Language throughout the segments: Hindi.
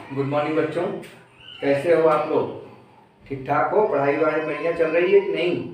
गुड मॉर्निंग बच्चों। कैसे हो आप लोग? ठीक ठाक हो? पढ़ाई वढ़ाई बढ़िया चल रही है कि नहीं?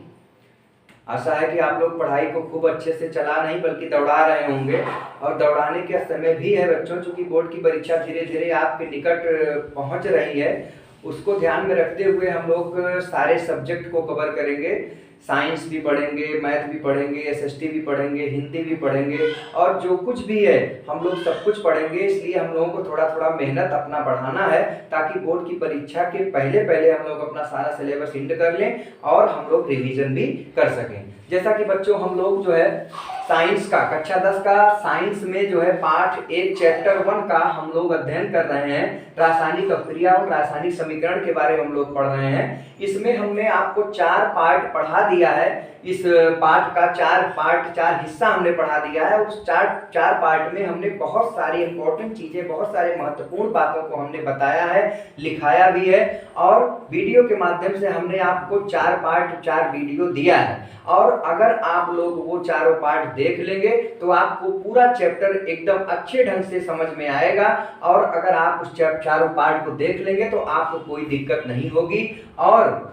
आशा है कि आप लोग पढ़ाई को खूब अच्छे से चला नहीं बल्कि दौड़ा रहे होंगे। और दौड़ाने का समय भी है बच्चों, चूंकि बोर्ड की परीक्षा धीरे धीरे आपके निकट पहुंच रही है। उसको ध्यान में रखते हुए हम लोग सारे सब्जेक्ट को कवर करेंगे। साइंस भी पढ़ेंगे, मैथ भी पढ़ेंगे, एसएसटी भी पढ़ेंगे, हिंदी भी पढ़ेंगे, और जो कुछ भी है हम लोग सब कुछ पढ़ेंगे। इसलिए हम लोगों को थोड़ा थोड़ा मेहनत अपना बढ़ाना है, ताकि बोर्ड की परीक्षा के पहले पहले हम लोग अपना सारा सिलेबस इंड कर लें और हम लोग रिवीजन भी कर सकें। जैसा कि बच्चों हम लोग जो है साइंस का कक्षा 10 का साइंस में जो है पाठ 1 चैप्टर 1 का हम लोग अध्ययन कर रहे हैं। रासायनिक अपक्रिया और रासायनिक समीकरण के बारे में हम लोग पढ़ रहे हैं। इसमें हमने आपको 4 पार्ट पढ़ा दिया है। इस पाठ का 4 हिस्सा हमने पढ़ा दिया है। उस चार पार्ट में हमने बहुत सारी इंपॉर्टेंट चीजें, बहुत सारे महत्वपूर्ण बातों को हमने बताया है, लिखाया भी है, और वीडियो के माध्यम से हमने आपको 4 पार्ट 4 वीडियो दिया है। और अगर आप लोग वो चारों पार्ट देख लेंगे तो आपको पूरा चैप्टर एकदम अच्छे ढंग से समझ में आएगा। और अगर आप उस चारों पार्ट को देख लेंगे तो आपको कोई दिक्कत नहीं होगी। और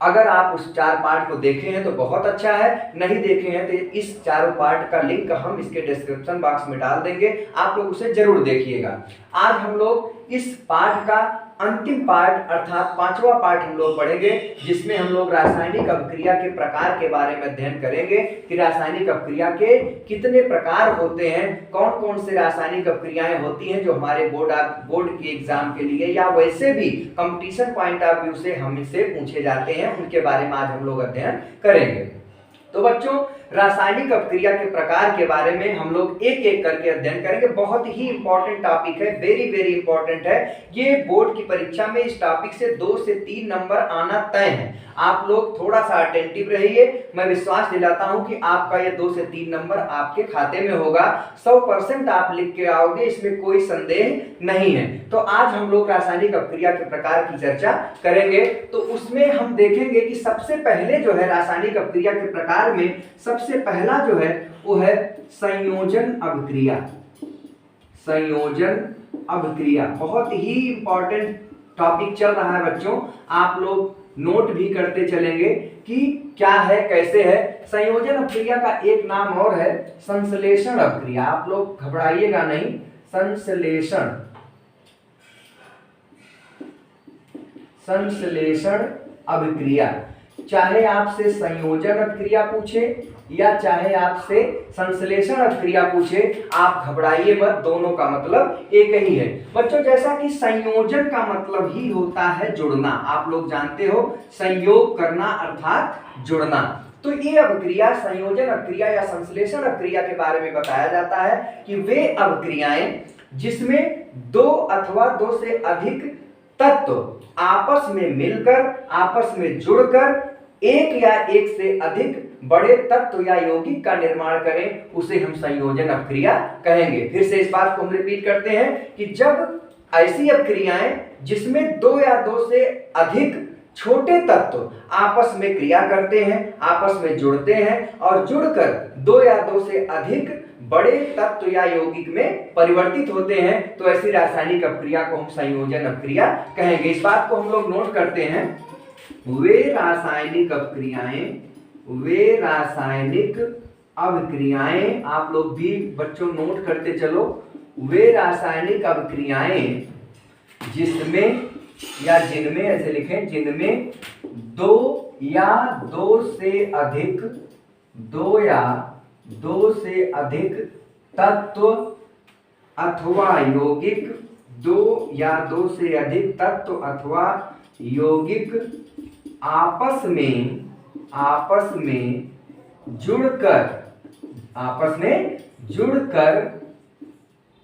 अगर आप उस 4 पार्ट को देखे हैं तो बहुत अच्छा है, नहीं देखे हैं तो इस चारों पार्ट का लिंक हम इसके डिस्क्रिप्शन बॉक्स में डाल देंगे, आप लोग उसे जरूर देखिएगा। आज हम लोग इस पाठ का अंतिम पार्ट अर्थात 5वां पार्ट हम लोग पढ़ेंगे, जिसमें हम लोग रासायनिक अपक्रिया के प्रकार के बारे में अध्ययन करेंगे कि रासायनिक अपक्रिया के कितने प्रकार होते हैं, कौन कौन से रासायनिक अपक्रियाएं होती हैं जो हमारे बोर्ड के एग्जाम के लिए या वैसे भी कंपटीशन पॉइंट ऑफ व्यू से हमसे पूछे जाते हैं, उनके बारे में आज हम लोग अध्ययन करेंगे। तो बच्चों, रासायनिक अपक्रिया के प्रकार के बारे में हम लोग एक एक करके अध्ययन करेंगे। बहुत ही इंपॉर्टेंट टॉपिक है, वेरी वेरी इंपॉर्टेंट है। ये बोर्ड की परीक्षा में इस टॉपिक से 2 से 3 नंबर आना तय है। आप लोग थोड़ा सा अटेंटिव रहिए, मैं विश्वास दिलाता हूं कि आपका ये 2 से 3 नंबर आपके खाते में होगा। 100% आप लिख के आओगे, इसमें कोई संदेह नहीं है। तो आज हम लोग रासायनिक अपक्रिया के प्रकार की चर्चा करेंगे। तो उसमें हम देखेंगे कि सबसे पहले जो है रासायनिक अपक्रिया के प्रकार में सबसे पहला जो है वो है संयोजन अभिक्रिया। संयोजन अभिक्रिया बहुत ही इंपॉर्टेंट टॉपिक चल रहा है बच्चों, आप लोग नोट भी करते चलेंगे कि क्या है, कैसे है। संयोजन अभिक्रिया का एक नाम और है संश्लेषण अभिक्रिया। आप लोग घबराइएगा नहीं, संश्लेषण अभिक्रिया। चाहे आपसे संयोजन अभिक्रिया पूछे या चाहे आपसे संश्लेषण अभिक्रिया पूछे, आप घबराइए मत, दोनों का मतलब एक ही है। बच्चों, जैसा कि संयोजन का मतलब ही होता है जुड़ना, आप लोग जानते हो, संयोग करना अर्थात जुड़ना। तो ये अभिक्रिया संयोजन अभिक्रिया या संश्लेषण अभिक्रिया के बारे में बताया जाता है कि वे अभिक्रियाएं जिसमें 2 अथवा 2 से अधिक तत्व आपस में मिलकर, आपस में जुड़कर एक या एक से अधिक बड़े तत्व या यौगिक का निर्माण करें, उसे हम संयोजन अभिक्रिया कहेंगे। फिर से इस बात को हम रिपीट करते हैं कि जब ऐसी अभिक्रियाएं जिसमें 2 या 2 से अधिक छोटे तत्व आपस में क्रिया करते हैं, आपस में जुड़ते हैं और जुड़कर 2 या 2 से अधिक बड़े तत्व या यौगिक में परिवर्तित होते हैं, तो ऐसी रासायनिक अपक्रिया को हम संयोजन अपक्रिया कहेंगे। इस बात को हम लोग नोट करते हैं। वे रासायनिक अभिक्रियाएं, आप लोग भी बच्चों नोट करते चलो, वे रासायनिक अभिक्रियाएं जिसमें या जिनमें, ऐसे लिखें, जिनमें 2 या 2 से अधिक तत्व अथवा यौगिक, 2 या 2 से अधिक तत्व अथवा यौगिक आपस में जुड़कर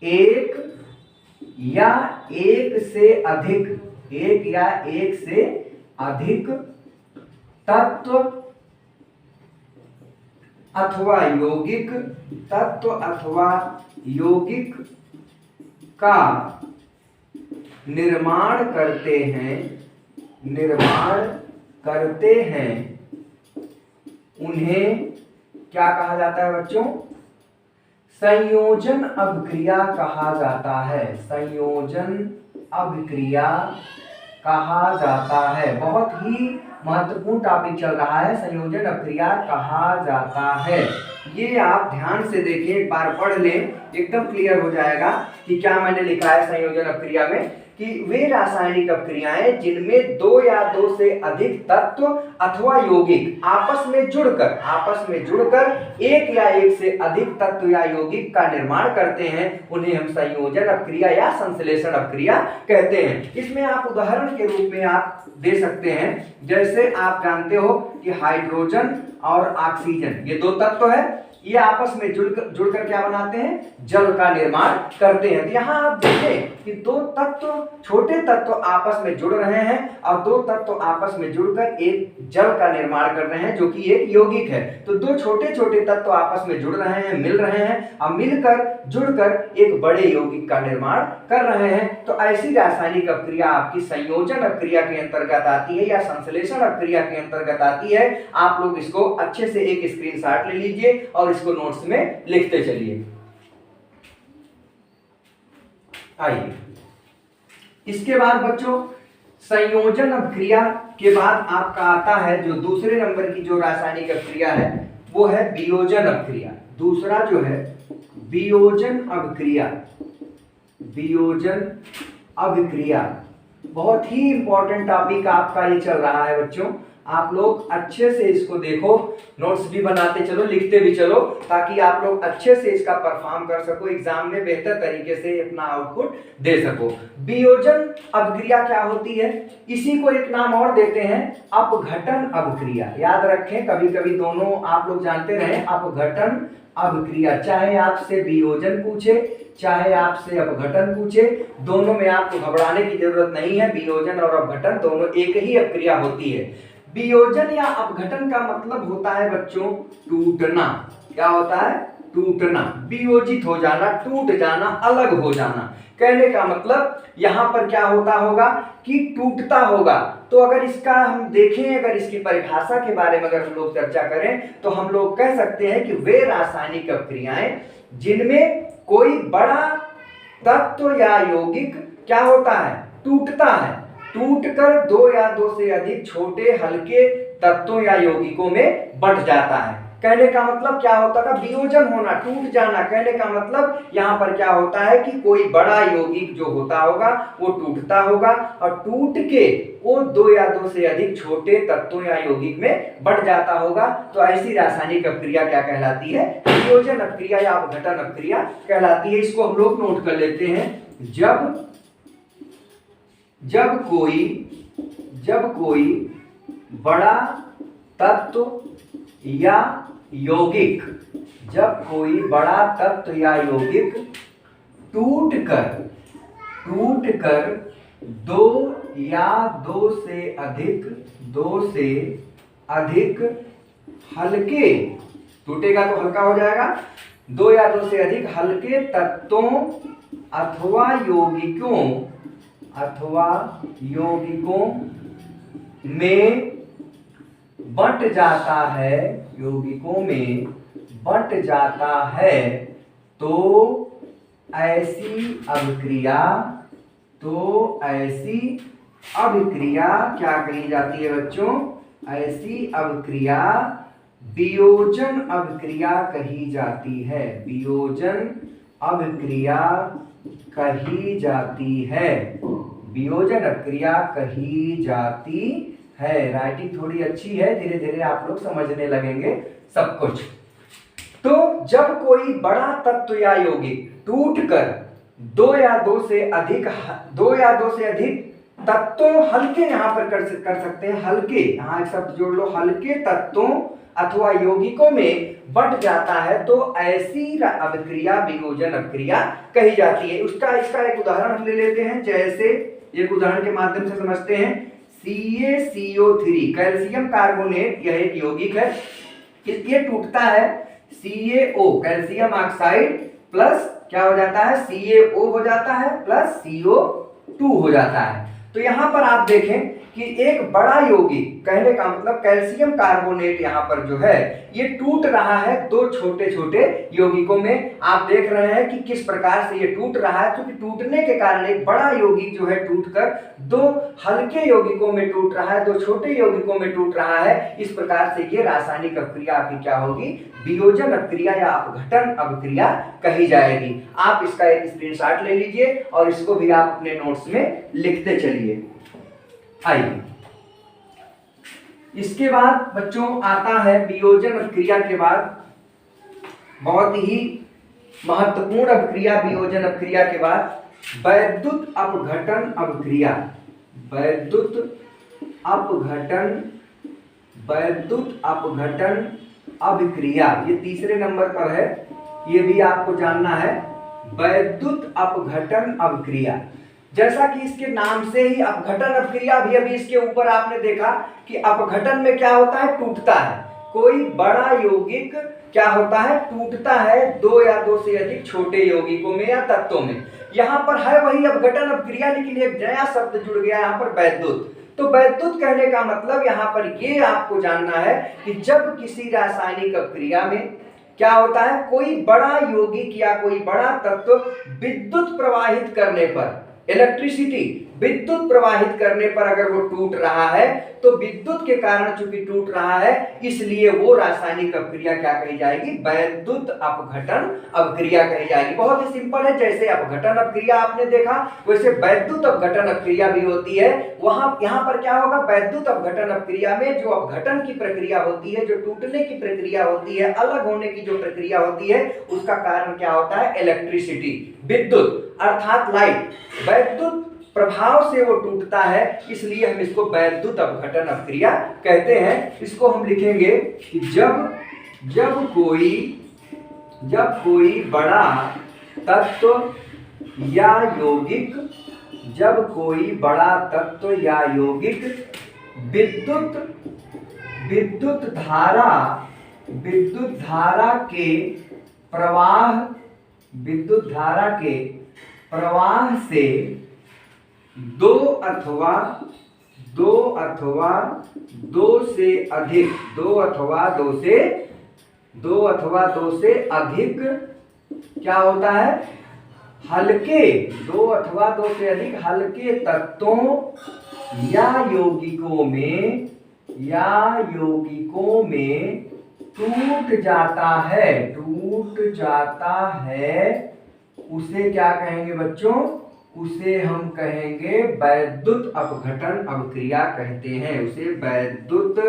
एक या एक से अधिक तत्व अथवा यौगिक का निर्माण करते हैं, उन्हें क्या कहा जाता है बच्चों? संयोजन अभिक्रिया कहा जाता है। संयोजन अभिक्रिया कहा जाता है। बहुत ही महत्वपूर्ण टॉपिक चल रहा है, संयोजन अभिक्रिया कहा जाता है। ये आप ध्यान से देखिए, एक बार पढ़ लें, एकदम क्लियर हो जाएगा कि क्या मैंने लिखा है संयोजन अभिक्रिया में, कि वे रासायनिक अभिक्रियाएं जिनमें दो या दो से अधिक तत्व अथवा यौगिक आपस में जुड़कर एक या एक से अधिक तत्व या यौगिक का निर्माण करते हैं, उन्हें हम संयोजन अभिक्रिया या संश्लेषण अभिक्रिया कहते हैं। इसमें आप उदाहरण के रूप में आप दे सकते हैं, जैसे आप जानते हो कि हाइड्रोजन और ऑक्सीजन ये दो तत्व है, ये आपस में जुड़कर क्या बनाते हैं, जल का निर्माण करते हैं। तो यहाँ आप देखें कि दो तत्व, छोटे तत्व आपस में जुड़ रहे हैं और दो तत्व आपस में जुड़कर एक जल का निर्माण कर रहे हैं जो कि एक यौगिक है। तो दो छोटे छोटे तत्व आपस में जुड़ रहे हैं, मिल रहे हैं और मिलकर जुड़कर एक बड़े यौगिक का निर्माण कर रहे हैं। तो ऐसी रासायनिक अभिक्रिया आपकी संयोजन अभिक्रिया के अंतर्गत आती है या संश्लेषण अभिक्रिया के अंतर्गत आती है। आप लोग इसको अच्छे से एक स्क्रीनशॉट ले लीजिए और इसको नोट्स में लिखते चलिए। आइए, इसके बाद बच्चों संयोजन अभिक्रिया के बाद आपका आता है जो दूसरे नंबर की जो रासायनिक अभिक्रिया है वो है वियोजन अभिक्रिया। दूसरा जो है वियोजन अभिक्रिया। वियोजन अभिक्रिया बहुत ही इंपॉर्टेंट टॉपिक आपका ये चल रहा है बच्चों। आप लोग अच्छे से इसको देखो, नोट्स भी बनाते चलो, लिखते भी चलो, ताकि आप लोग अच्छे से इसका परफॉर्म कर सको, एग्जाम में बेहतर तरीके से अपना आउटपुट दे सको। वियोजन अभिक्रिया क्या होती है, इसी को एक नाम और देते हैं अपघटन अभिक्रिया। याद रखें, कभी कभी दोनों आप लोग जानते रहे, अपघटन अभिक्रिया। चाहे आपसे वियोजन पूछे चाहे आपसे अपघटन पूछे, दोनों में आपको घबराने की जरूरत नहीं है। वियोजन और अपघटन दोनों एक ही अभिक्रिया होती है। वियोजन या अपघटन का मतलब होता है बच्चों टूटना। क्या होता है, टूटना, वियोजित हो जाना, टूट जाना, अलग हो जाना। कहने का मतलब यहाँ पर क्या होता होगा कि टूटता होगा। तो अगर इसका हम देखें, अगर इसकी परिभाषा के बारे में अगर हम लोग चर्चा करें तो हम लोग कह सकते हैं कि वे रासायनिक अभिक्रियाएं जिनमें कोई बड़ा तत्व या यौगिक क्या होता है, टूटता है, टूटकर दो या दो से अधिक छोटे हल्के तत्वों या यौगिकों में बंट जाता है। कहने का मतलब क्या होता है, वियोजन होना, टूट जाना। कहने का मतलब यहाँ पर क्या होता है कि कोई बड़ा यौगिक जो होता होगा वो टूटता होगा और टूट के वो दो या दो से अधिक छोटे तत्वों या यौगिक में बंट जाता होगा। तो ऐसी रासायनिक अभिक्रिया क्या कहलाती है, वियोजन अभिक्रिया या अपघटन अभिक्रिया कहलाती है। इसको हम लोग नोट कर लेते हैं। जब कोई बड़ा तत्व या यौगिक, जब कोई बड़ा तत्व या यौगिक टूटकर दो या दो से अधिक हल्के, टूटेगा तो हल्का हो जाएगा, दो या दो से अधिक हल्के तत्वों अथवा यौगिकों में बंट जाता है, यौगिकों में बंट जाता है, तो ऐसी अभिक्रिया क्या कही जाती है बच्चों, ऐसी अभिक्रिया वियोजन अभिक्रिया कही जाती है। वियोजन अभिक्रिया कही जाती है। वियोजन अभिक्रिया कही जाती है। राइटिंग थोड़ी अच्छी है, धीरे धीरे आप लोग समझने लगेंगे सब कुछ। तो जब कोई बड़ा तत्व या यौगिक टूटकर दो या दो से अधिक तत्वों, हल्के यहाँ पर कर सकते हैं, हल्के, यहाँ एक शब्द जोड़ लो, हल्के तत्वों अथवा यौगिकों में बंट जाता है, तो ऐसी अभिक्रिया वियोजन अभिक्रिया कही जाती है। इसका एक उदाहरण ले लेते हैं, जैसे एक उदाहरण के माध्यम से समझते हैं। CaCO3 कैल्शियम कार्बोनेट, यह एक यौगिक है, ये टूटता है CaO कैल्शियम ऑक्साइड प्लस क्या हो जाता है, CaO हो जाता है प्लस CO2 हो जाता है। तो यहाँ पर आप देखें कि एक बड़ा यौगिक कहने का मतलब कैल्शियम कार्बोनेट यहाँ पर जो है ये टूट रहा है दो छोटे छोटे यौगिकों में। आप देख रहे हैं कि किस प्रकार से ये टूट रहा है, क्योंकि टूटने के कारण एक बड़ा यौगिक जो है टूटकर दो हल्के यौगिकों में टूट रहा है, दो छोटे यौगिकों में टूट रहा है। इस प्रकार से ये रासायनिक अभिक्रिया आपकी क्या होगी, वियोजन अभिक्रिया या अपघटन अभिक्रिया कही जाएगी। आप इसका एक स्क्रीनशॉट ले लीजिए और इसको भी आप अपने नोट्स में लिखते चलिए। आइए इसके बाद बच्चों आता है वियोजन अभिक्रिया के बाद बहुत ही महत्वपूर्ण अभिक्रिया, वियोजन अभिक्रिया के बाद वैद्युत अपघटन अभिक्रिया। वैद्युत अपघटन अभिक्रिया ये तीसरे नंबर पर है, ये भी आपको जानना है। वैद्युत अपघटन अभिक्रिया, जैसा कि इसके नाम से ही अपघटन अभिक्रिया भी अभी इसके ऊपर आपने देखा कि अपघटन में क्या होता है, टूटता है। कोई बड़ा यौगिक क्या होता है, टूटता है दो या दो से अधिक छोटे यौगिकों में या तत्वों में। यहाँ पर है वही अपघटन अभिक्रिया, लेकिन एक नया शब्द जुड़ गया यहाँ पर, वैद्युत। तो वैद्युत कहने का मतलब यहाँ पर ये आपको जानना है कि जब किसी रासायनिक अभिक्रिया में क्या होता है, कोई बड़ा यौगिक या कोई बड़ा तत्व विद्युत प्रवाहित करने पर, इलेक्ट्रिसिटी विद्युत प्रवाहित करने पर अगर वो टूट रहा है, तो विद्युत के कारण चूंकि टूट रहा है इसलिए वो रासायनिक अभिक्रिया क्या कही जाएगी, वैद्युत अपघटन अभिक्रिया कही जाएगी। बहुत ही सिंपल है, जैसे अपघटन अभिक्रिया आपने देखा वैसे वैद्युत अपघटन अभिक्रिया भी होती है। वहां यहाँ पर क्या होगा, वैद्युत अपघटन अभिक्रिया में जो अपघटन की प्रक्रिया होती है, जो टूटने की प्रक्रिया होती है, अलग होने की जो प्रक्रिया होती है, उसका कारण क्या होता है, इलेक्ट्रिसिटी, विद्युत अर्थात लाइट, वैद्युत प्रभाव से वो टूटता है, इसलिए हम इसको वैद्युत अपघटन अभिक्रिया कहते हैं। इसको हम लिखेंगे कि जब कोई बड़ा तत्व या यौगिक, जब कोई बड़ा तत्व या यौगिक विद्युत धारा के प्रवाह से दो अथवा दो से अधिक क्या होता है, हल्के, दो अथवा दो से अधिक हल्के तत्वों या यौगिकों में टूट जाता है, उसे क्या कहेंगे बच्चों, उसे हम कहेंगे वैद्युत अपघटन अभिक्रिया कहते हैं। उसे वैद्युत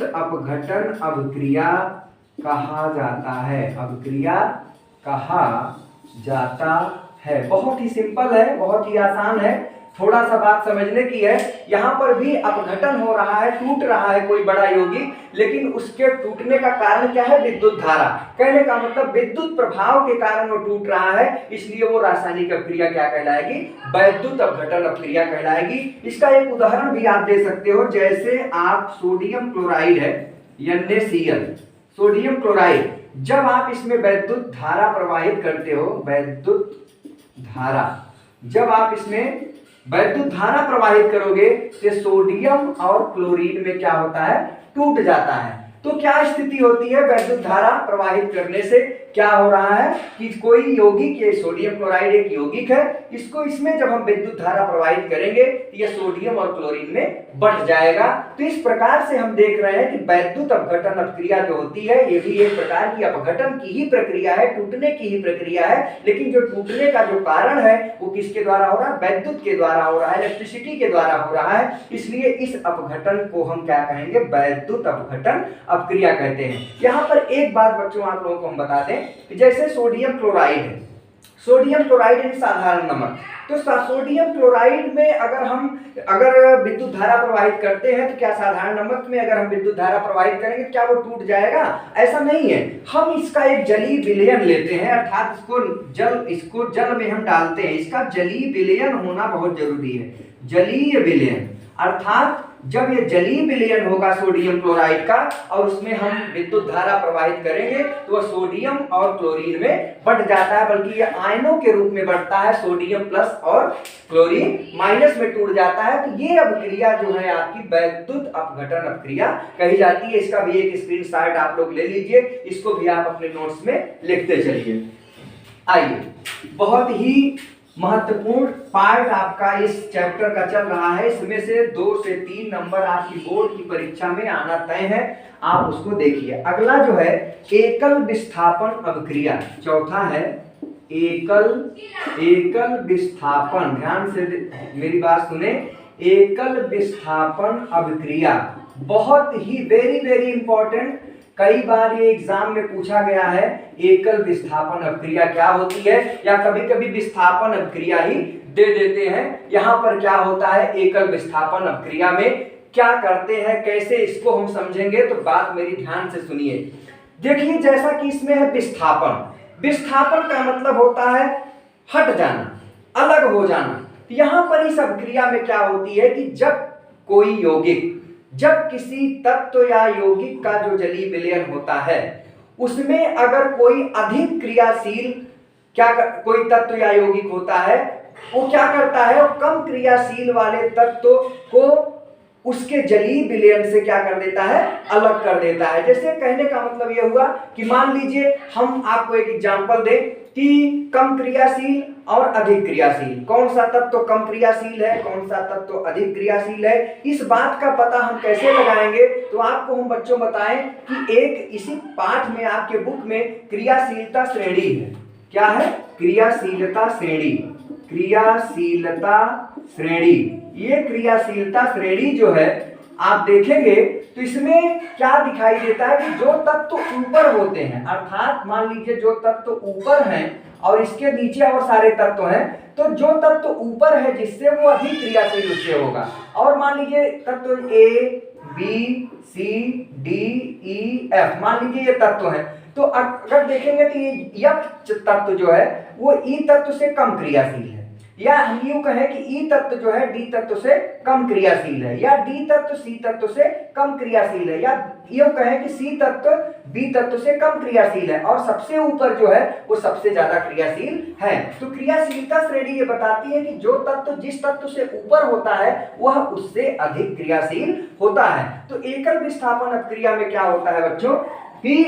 अपघटन अभिक्रिया कहा जाता है। बहुत ही सिंपल है, बहुत ही आसान है, थोड़ा सा बात समझने की है। यहाँ पर भी अपघटन हो रहा है, टूट रहा है कोई बड़ा यौगिक, लेकिन उसके टूटने का कारण क्या है, विद्युत धारा। कहने का मतलब विद्युत प्रभाव के कारण वो टूट रहा है, इसलिए वो रासायनिक अभिक्रिया क्या कहलाएगी, वैद्युत अपघटन अभिक्रिया कहलाएगी। इसका एक उदाहरण भी आप दे सकते हो, जैसे आप सोडियम क्लोराइड है NaCl, सोडियम क्लोराइड, जब आप इसमें वैद्युत धारा प्रवाहित करते हो, जब आप इसमें वैद्युत धारा प्रवाहित करोगे तो सोडियम और क्लोरीन में क्या होता है, टूट जाता है। तो क्या स्थिति होती है, वैद्युत धारा प्रवाहित करने से क्या हो रहा है कि कोई यौगिक, ये सोडियम क्लोराइड एक यौगिक है, इसको इसमें जब हम विद्युत धारा प्रवाहित करेंगे तो ये सोडियम और क्लोरीन में बढ़ जाएगा। तो इस प्रकार से हम देख रहे हैं कि वैद्युत अपघटन अभिक्रिया जो होती है ये भी एक प्रकार की अपघटन की ही प्रक्रिया है, टूटने की ही प्रक्रिया है, लेकिन जो टूटने का जो कारण है वो किसके द्वारा हो रहा है, वैद्युत के द्वारा हो रहा है, इलेक्ट्रिसिटी के द्वारा हो रहा है। इसलिए इस अपघटन को हम क्या कहेंगे, वैद्युत अपघटन अभिक्रिया कहते हैं। यहाँ पर एक बात बच्चों आप लोगों को हम बता दें कि जैसे सोडियम क्लोराइड है, सोडियम क्लोराइड है साधारण नमक, तो सोडियम क्लोराइड में अगर विद्युत धारा प्रवाहित करते हैं तो क्या साधारण नमक में अगर हम विद्युत धारा प्रवाहित करेंगे तो क्या वो टूट जाएगा, ऐसा नहीं है। हम इसका एक जलीय विलयन लेते हैं, अर्थात इसको जल में हम डालते हैं, इसका जलीय विलयन होना बहुत जरूरी है। जलीय विलयन अर्थात जब ये जलीय विलयन होगा सोडियम क्लोराइड का और उसमें हम विद्युत धारा प्रवाहित करेंगे तो वह सोडियम और क्लोरीन में बढ़ जाता है, बल्कि ये आयनों के रूप में बढ़ता है, सोडियम प्लस और क्लोरीन माइनस में टूट जाता है। तो ये अभिक्रिया जो है आपकी वैद्युत अपघटन अभिक्रिया कही जाती है। इसका भी एक स्क्रीनशॉट आप लोग ले लीजिए, इसको भी आप अपने नोट्स में लिखते चलिए। आइए, बहुत ही महत्वपूर्ण पार्ट आपका इस चैप्टर का चल रहा है, इसमें से 2 से 3 नंबर आपकी बोर्ड की परीक्षा में आना तय है, आप उसको देखिए। अगला जो है एकल विस्थापन अभिक्रिया, चौथा है एकल विस्थापन, ध्यान से मेरी बात सुने, एकल विस्थापन अभिक्रिया बहुत ही वेरी इंपॉर्टेंट, कई बार ये एग्जाम में पूछा गया है। एकल विस्थापन अभिक्रिया क्या होती है, या कभी कभी विस्थापन अभिक्रिया ही दे देते हैं। यहाँ पर क्या होता है, एकल विस्थापन अभिक्रिया में क्या करते हैं, कैसे इसको हम समझेंगे, तो बात मेरी ध्यान से सुनिए। देखिए, जैसा कि इसमें है विस्थापन, विस्थापन का मतलब होता है हट जाना, अलग हो जाना। यहाँ पर इस अभिक्रिया में क्या होती है कि जब कोई यौगिक, जब किसी तत्व या यौगिक का जो जलीय विलयन होता है उसमें अगर कोई अधिक क्रियाशील कोई तत्व या यौगिक होता है, वो क्या करता है, वो कम क्रियाशील वाले तत्व को उसके जलीय विलयन से क्या कर देता है, अलग कर देता है। जैसे कहने का मतलब यह हुआ कि मान लीजिए हम आपको एक एग्जांपल दें कि कम क्रियाशील और अधिक क्रियाशील, कौन सा तत्व कम क्रियाशील है, कौन सा तत्व अधिक क्रियाशील है, इस बात का पता हम कैसे लगाएंगे। तो आपको हम बच्चों बताएं कि एक इसी पाठ में आपके बुक में क्रियाशीलता श्रेणी है। क्या है, क्रियाशीलता श्रेणी, क्रियाशीलता श्रेणी। ये क्रियाशीलता श्रेणी जो है आप देखेंगे तो इसमें क्या दिखाई देता है कि जो तत्व ऊपर होते हैं, अर्थात मान लीजिए जो तत्व ऊपर हैं और इसके नीचे और सारे तत्व हैं, तो जो तत्व ऊपर है जिससे वो अधिक क्रियाशील उससे होगा। और मान लीजिए तत्व A B C D E F, मान लीजिए ये तत्व हैं, तो अगर देखेंगे तो ये एफ तत्व जो है वो ई तत्व से कम क्रियाशील है, या हम यूं कहें कि ई तत्व जो है डी तत्व से कम क्रियाशील है, या डी तत्व सी तत्व से कम क्रियाशील है, या यूं कहें कि सी तत्व बी तत्व से कम क्रियाशील है, और सबसे ऊपर जो है वो सबसे ज्यादा क्रियाशील है। तो क्रियाशीलता श्रेणी ये बताती है कि जो तत्व जिस तत्व से ऊपर होता है वह उससे अधिक क्रियाशील होता है। तो एकल विस्थापन अभिक्रिया में क्या होता है बच्चों कि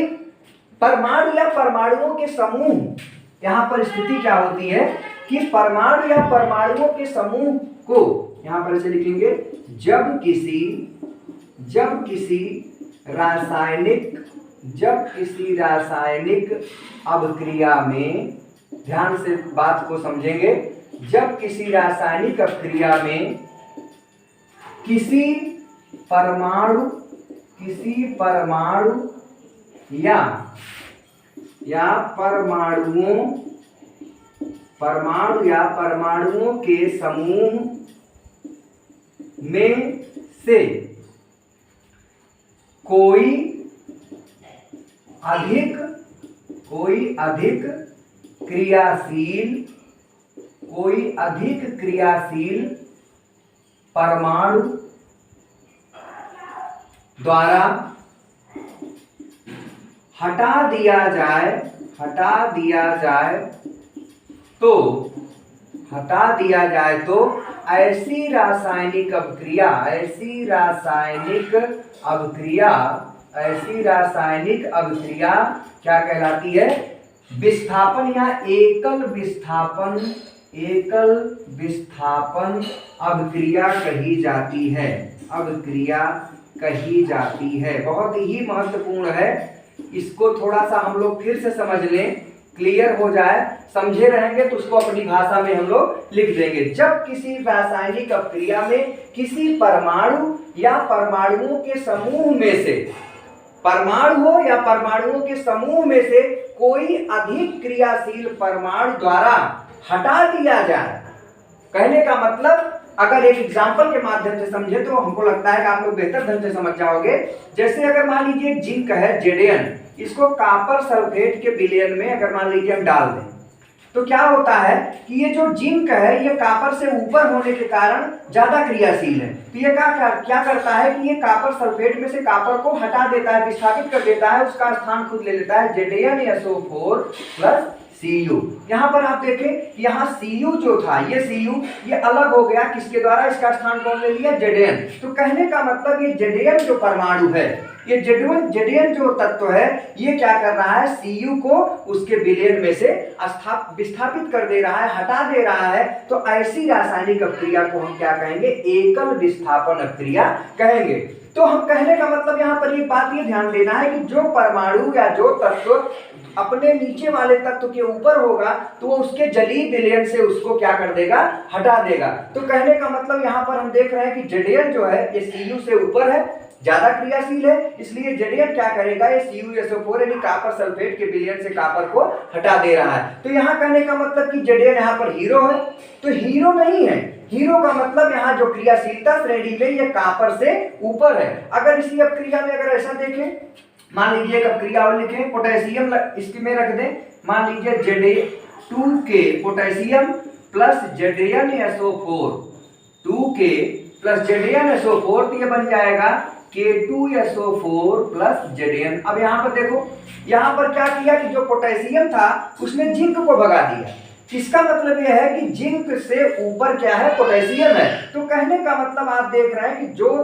परमाणु या परमाणुओं के समूह, यहाँ पर स्थिति क्या होती है कि परमाणु या परमाणुओं के समूह को यहां पर ऐसे लिखेंगे, जब किसी रासायनिक अभिक्रिया में, ध्यान से बात को समझेंगे, जब किसी रासायनिक अभिक्रिया में किसी परमाणु या परमाणुओं के समूह में से कोई अधिक क्रियाशील परमाणु द्वारा हटा दिया जाए तो ऐसी रासायनिक अभिक्रिया क्या कहलाती है, विस्थापन या एकल विस्थापन अभिक्रिया कही जाती है। बहुत ही महत्वपूर्ण है, इसको थोड़ा सा हम लोग फिर से समझ लें, क्लियर हो जाए, समझे रहेंगे तो उसको अपनी भाषा में हम लोग लिख देंगे। जब किसी रासायनिक अभिक्रिया में किसी परमाणु या परमाणुओं के समूह में से, परमाणु हो या परमाणुओं के समूह में से कोई अधिक क्रियाशील परमाणु द्वारा हटा दिया जाए। कहने का मतलब अगर एक एग्जाम्पल के माध्यम से समझे तो हमको लगता है कि आप लोग बेहतर ढंग से समझ जाओगे। जैसे अगर मान लीजिए जिंक है Zn, इसको कॉपर सल्फेट के विलयन में अगर मान लीजिए हम डाल दें तो क्या होता है कि ये जो जिंक है ये कॉपर से ऊपर होने के कारण ज्यादा क्रियाशील है। तो ये क्या करता है कि ये कॉपर सल्फेट में से कॉपर को हटा देता है, विस्थापित कर देता है, उसका स्थान खुद ले लेता है ZnSO4 प्लस Cu। यहाँ पर आप देखें यहाँ Cu जो था ये Cu ये अलग हो गया, किसके द्वारा? इसका स्थान कौन ले लिया? Zn। तो कहने का मतलब ये Zn जो परमाणु है, ये Zn जो तत्व है ये क्या कर रहा है? Cu को उसके विलयन में से विस्थापित कर दे रहा है, हटा दे रहा है। तो ऐसी रासायनिक अपक्रिया को हम क्या कहेंगे? एकल विस्थापन अपक्रिया कहेंगे। तो हम कहने का मतलब यहाँ पर एक बात ये ध्यान देना है कि जो परमाणु या जो तत्व अपने नीचे वाले तत्व के ऊपर होगा तो वो उसके जलीय विलयन से उसको क्या कर देगा? हटा देगा। तो कहने का मतलब यहाँ पर हम देख रहे हैं कि Zn जो है ये Cu से ऊपर है, ज्यादा क्रियाशील है, इसलिए Zn क्या करेगा? ये CuSO4 यानी कॉपर सल्फेट के विलयन से कॉपर को हटा दे रहा है। तो यहाँ कहने का मतलब कि Zn यहाँ पर हीरो है, तो हीरो नहीं है। हीरो का मतलब यहाँ जो क्रियाशीलता श्रेणी में ये कॉपर से ऊपर है। अगर इसी अपक्रिया में अगर ऐसा देखें, मान लीजिए एक अपक्रिया और लिखें, पोटेशियम इसकी में रख दें, मान लीजिए Za2K potassium plus ZnSO4 2K plus ZnSO4, तो ये बन जाएगा K2SO4 प्लस Zn। अब यहाँ पर देखो, यहाँ पर क्या किया कि जो पोटेशियम था उसने जिंक को भगा दिया। इसका मतलब यह है कि जिंक से ऊपर क्या है? पोटेशियम है। तो कहने का मतलब आप देख रहे हैं कि जो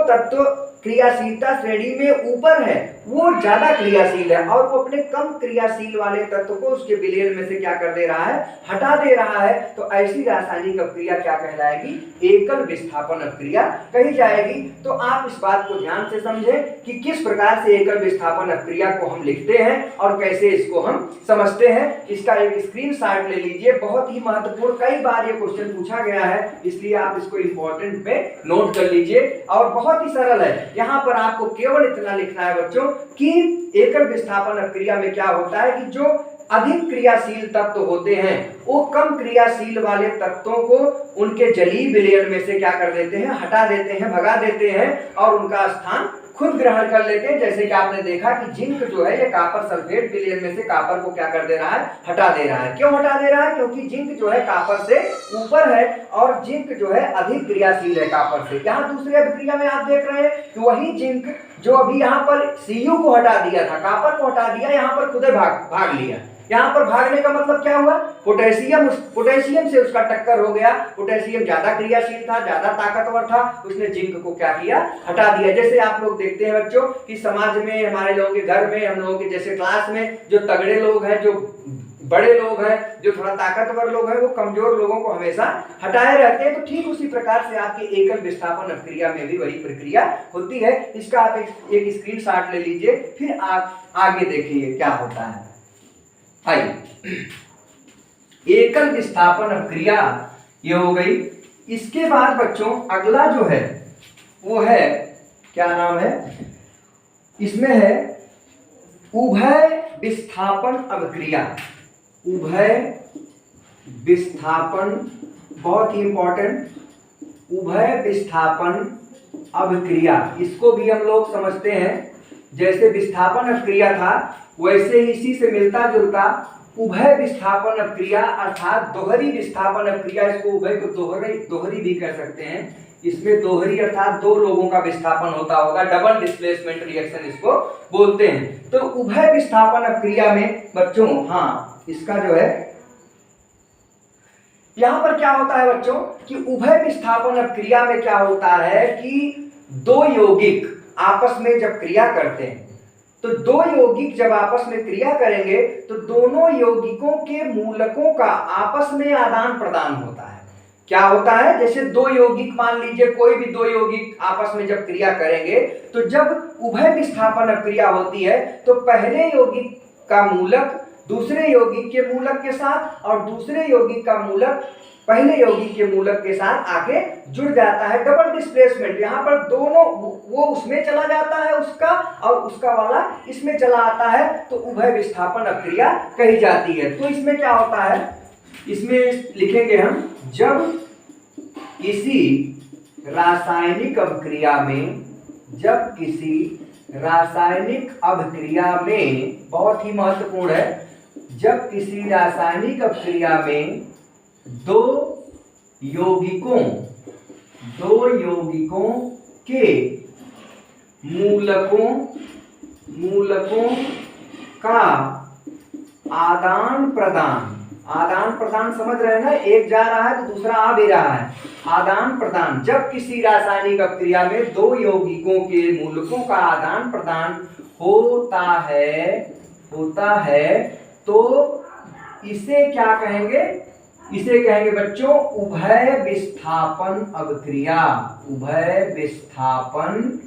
तत्व क्रियाशीलता श्रेणी में ऊपर है वो ज्यादा क्रियाशील है, और वो अपने कम क्रियाशील वाले तत्व को उसके विलयन में से क्या कर दे रहा है? हटा दे रहा है। तो ऐसी रासायनिक अपक्रिया क्या कहलाएगी? एकल विस्थापन अपक्रिया कही जाएगी। तो आप इस बात को ध्यान से समझें कि किस प्रकार से एकल विस्थापन अपक्रिया को हम लिखते हैं और कैसे इसको हम समझते हैं। इसका एक स्क्रीनशॉट ले लीजिए, बहुत ही महत्वपूर्ण, कई बार ये क्वेश्चन पूछा गया है, इसलिए आप इसको इंपॉर्टेंट में नोट कर लीजिए। और बहुत ही सरल है, यहाँ पर आपको केवल इतना लिखना है बच्चों कि एकल विस्थापन अपक्रिया में क्या होता है कि जो अधिक क्रियाशील तत्व होते हैं वो कम क्रियाशील वाले तत्वों को उनके जलीय विलयन में से क्या कर देते हैं? हटा देते हैं, भगा देते हैं, और उनका स्थान खुद ग्रहण कर लेते हैं। जैसे कि आपने देखा कि जिंक जो है ये कॉपर सल्फेट विलयन में से कॉपर को क्या कर दे रहा है? हटा दे रहा है। क्यों हटा दे रहा है? क्योंकि जिंक जो है कॉपर से ऊपर है और जिंक जो है अधिक क्रियाशील है कॉपर से। यहाँ दूसरी अभिक्रिया में आप देख रहे हैं कि वही जिंक जो अभी यहाँ पर Cu को हटा दिया था, कॉपर को हटा दिया, यहाँ पर खुदे भाग लिया। यहाँ पर भागने का मतलब क्या हुआ? पोटेशियम से उसका टक्कर हो गया। पोटेशियम ज्यादा क्रियाशील था, ज्यादा ताकतवर था, उसने जिंक को क्या किया? हटा दिया। जैसे आप लोग देखते हैं बच्चों कि समाज में, हमारे लोगों के घर में, हम लोगों के जैसे क्लास में जो तगड़े लोग हैं, जो बड़े लोग हैं, जो थोड़ा ताकतवर लोग हैं, वो कमजोर लोगों को हमेशा हटाए रहते हैं। तो ठीक उसी प्रकार से आपके एकल विस्थापन अपक्रिया में भी वही प्रक्रिया होती है। इसका आप एक स्क्रीनशॉट ले लीजिए, फिर आप आगे देखिए क्या होता है। आइए, एकल विस्थापन अपक्रिया ये हो गई। इसके बाद बच्चों अगला जो है वो है, क्या नाम है इसमें? है उभय विस्थापन अपक्रिया। उभय विस्थापन बहुत ही इंपॉर्टेंट, उभय विस्थापन अपक्रिया। इसको भी हम लोग समझते हैं, जैसे विस्थापन अपक्रिया था वैसे ही इसी से मिलता जुलता उभय विस्थापन अपक्रिया अर्थात दोहरी विस्थापन अपक्रिया। इसको उभय को दोहरी भी कह सकते हैं। इसमें दोहरी अर्थात दो लोगों का विस्थापन होता होगा, डबल डिस्प्लेसमेंट रिएक्शन इसको बोलते हैं। तो उभय विस्थापन अपक्रिया में बच्चों, हाँ, इसका जो है यहां पर क्या होता है बच्चों कि उभय विस्थापन अपक्रिया में क्या होता है कि दो यौगिक आपस में जब क्रिया करते हैं, तो दो यौगिक जब आपस में क्रिया करेंगे तो दोनों यौगिकों के मूलकों का आपस में आदान प्रदान होता है। क्या होता है? जैसे दो यौगिक, मान लीजिए कोई भी दो यौगिक आपस में जब क्रिया करेंगे, तो जब उभय विस्थापन अपक्रिया होती है तो पहले यौगिक का मूलक दूसरे यौगिक के मूलक के साथ और दूसरे यौगिक का मूलक पहले यौगिक के मूलक के साथ आके जुड़ जाता है। डबल डिस्प्लेसमेंट, यहाँ पर दोनों, वो उसमें चला जाता है उसका और उसका वाला इसमें चला आता है, तो उभय विस्थापन अपक्रिया कही जाती है। तो इसमें क्या होता है, इसमें लिखेंगे हम, जब किसी रासायनिक अभिक्रिया में, जब किसी रासायनिक अभिक्रिया में, बहुत ही महत्वपूर्ण है, जब किसी रासायनिक अपक्रिया में दो यौगिकों के मूलकों का आदान प्रदान समझ रहे हैं ना, एक जा रहा है तो दूसरा आ भी रहा है, आदान प्रदान। जब किसी रासायनिक अपक्रिया में दो यौगिकों के मूलकों का आदान प्रदान होता है तो इसे क्या कहेंगे? इसे कहेंगे बच्चों उभय विस्थापन अभिक्रिया। उभय विस्थापन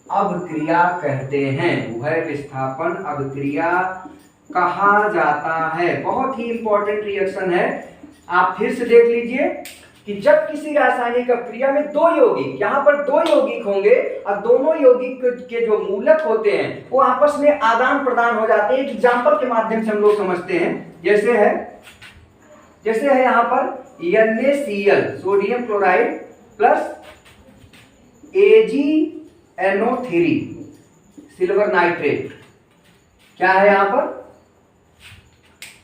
अभिक्रिया कहते हैं, उभय विस्थापन अभिक्रिया कहा जाता है। बहुत ही इंपॉर्टेंट रिएक्शन है, आप फिर से देख लीजिए कि जब किसी रासायनिक अपक्रिया में दो यौगिक, यहाँ पर दो यौगिक होंगे और दोनों यौगिक के जो मूलक होते हैं वो आपस में आदान प्रदान हो जाते हैं। एक एग्जाम्पल के माध्यम से हम लोग समझते हैं, जैसे है यहाँ पर NaCl sodium chloride plus AgNO3 silver nitrate. क्या है यहाँ पर?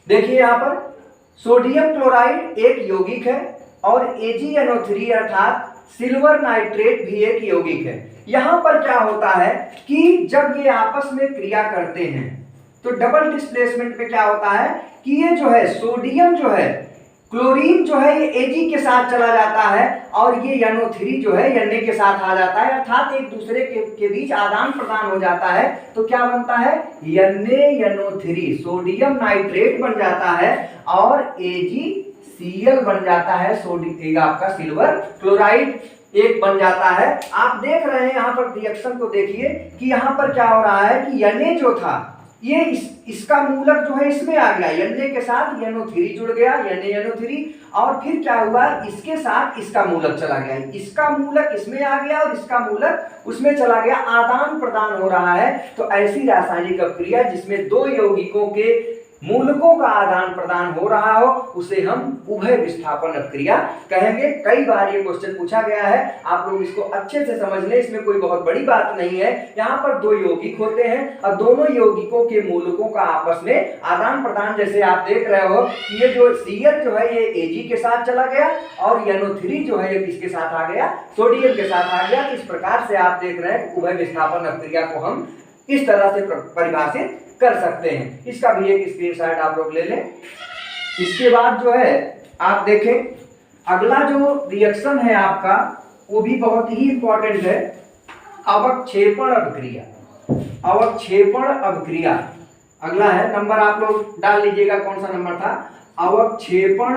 देखिए यहाँ पर सोडियम क्लोराइड एक यौगिक है और AgNO3 अर्थात सिल्वर नाइट्रेट भी एक यौगिक है। यहाँ पर क्या होता है कि जब ये आपस में क्रिया करते हैं तो डबल डिस्प्लेसमेंट में क्या होता है कि ये जो है सोडियम जो है क्लोरीन जो है ये Ag के साथ चला जाता है और ये NO3 जो है Na के साथ आ जाता है, अर्थात एक दूसरे के बीच आदान प्रदान हो जाता है। तो क्या बनता है? NaNO3 सोडियम नाइट्रेट बन जाता है और AgCl बन जाता है, सोडियम आपका सिल्वर क्लोराइड एक बन जाता है। आप देख रहे हैं यहाँ पर रिएक्शन को देखिए कि यहाँ पर क्या हो रहा है कि Na जो था ये इसका मूलक जो है इसमें आ गया, Na के साथ NO3 जुड़ गया, NaNO3, और फिर क्या हुआ इसके साथ इसका मूलक चला गया, इसका मूलक इसमें आ गया और इसका मूलक उसमें चला गया, आदान प्रदान हो रहा है। तो ऐसी रासायनिक अपक्रिया जिसमें दो यौगिकों के मूलकों का आदान प्रदान हो रहा हो उसे हम उभय विस्थापन अपक्रिया कहेंगे। कई बार ये क्वेश्चन पूछा गया है, आप लोग इसको अच्छे से समझ लें, इसमें कोई बहुत बड़ी बात नहीं है। यहाँ पर दो यौगिक होते हैं और दोनों यौगिकों के मूलकों का आपस में आदान प्रदान, जैसे आप देख रहे हो कि ये जो Cl जो है ये Ag के साथ चला गया और NO3 जो है ये किसके साथ आ गया? सोडियम के साथ आ गया। इस प्रकार से आप देख रहे हैं उभय विस्थापन अपक्रिया को हम इस तरह से परिभाषित कर सकते हैं। इसका भी एक स्क्रीनशॉट आप लोग ले लें। इसके बाद जो है आप देखें अगला जो रिएक्शन है आपका वो भी बहुत ही इंपॉर्टेंट है, अवक्षेपण अभिक्रिया। अवक्षेपण अभिक्रिया अगला है, नंबर आप लोग डाल लीजिएगा कौन सा नंबर था? अवक्षेपण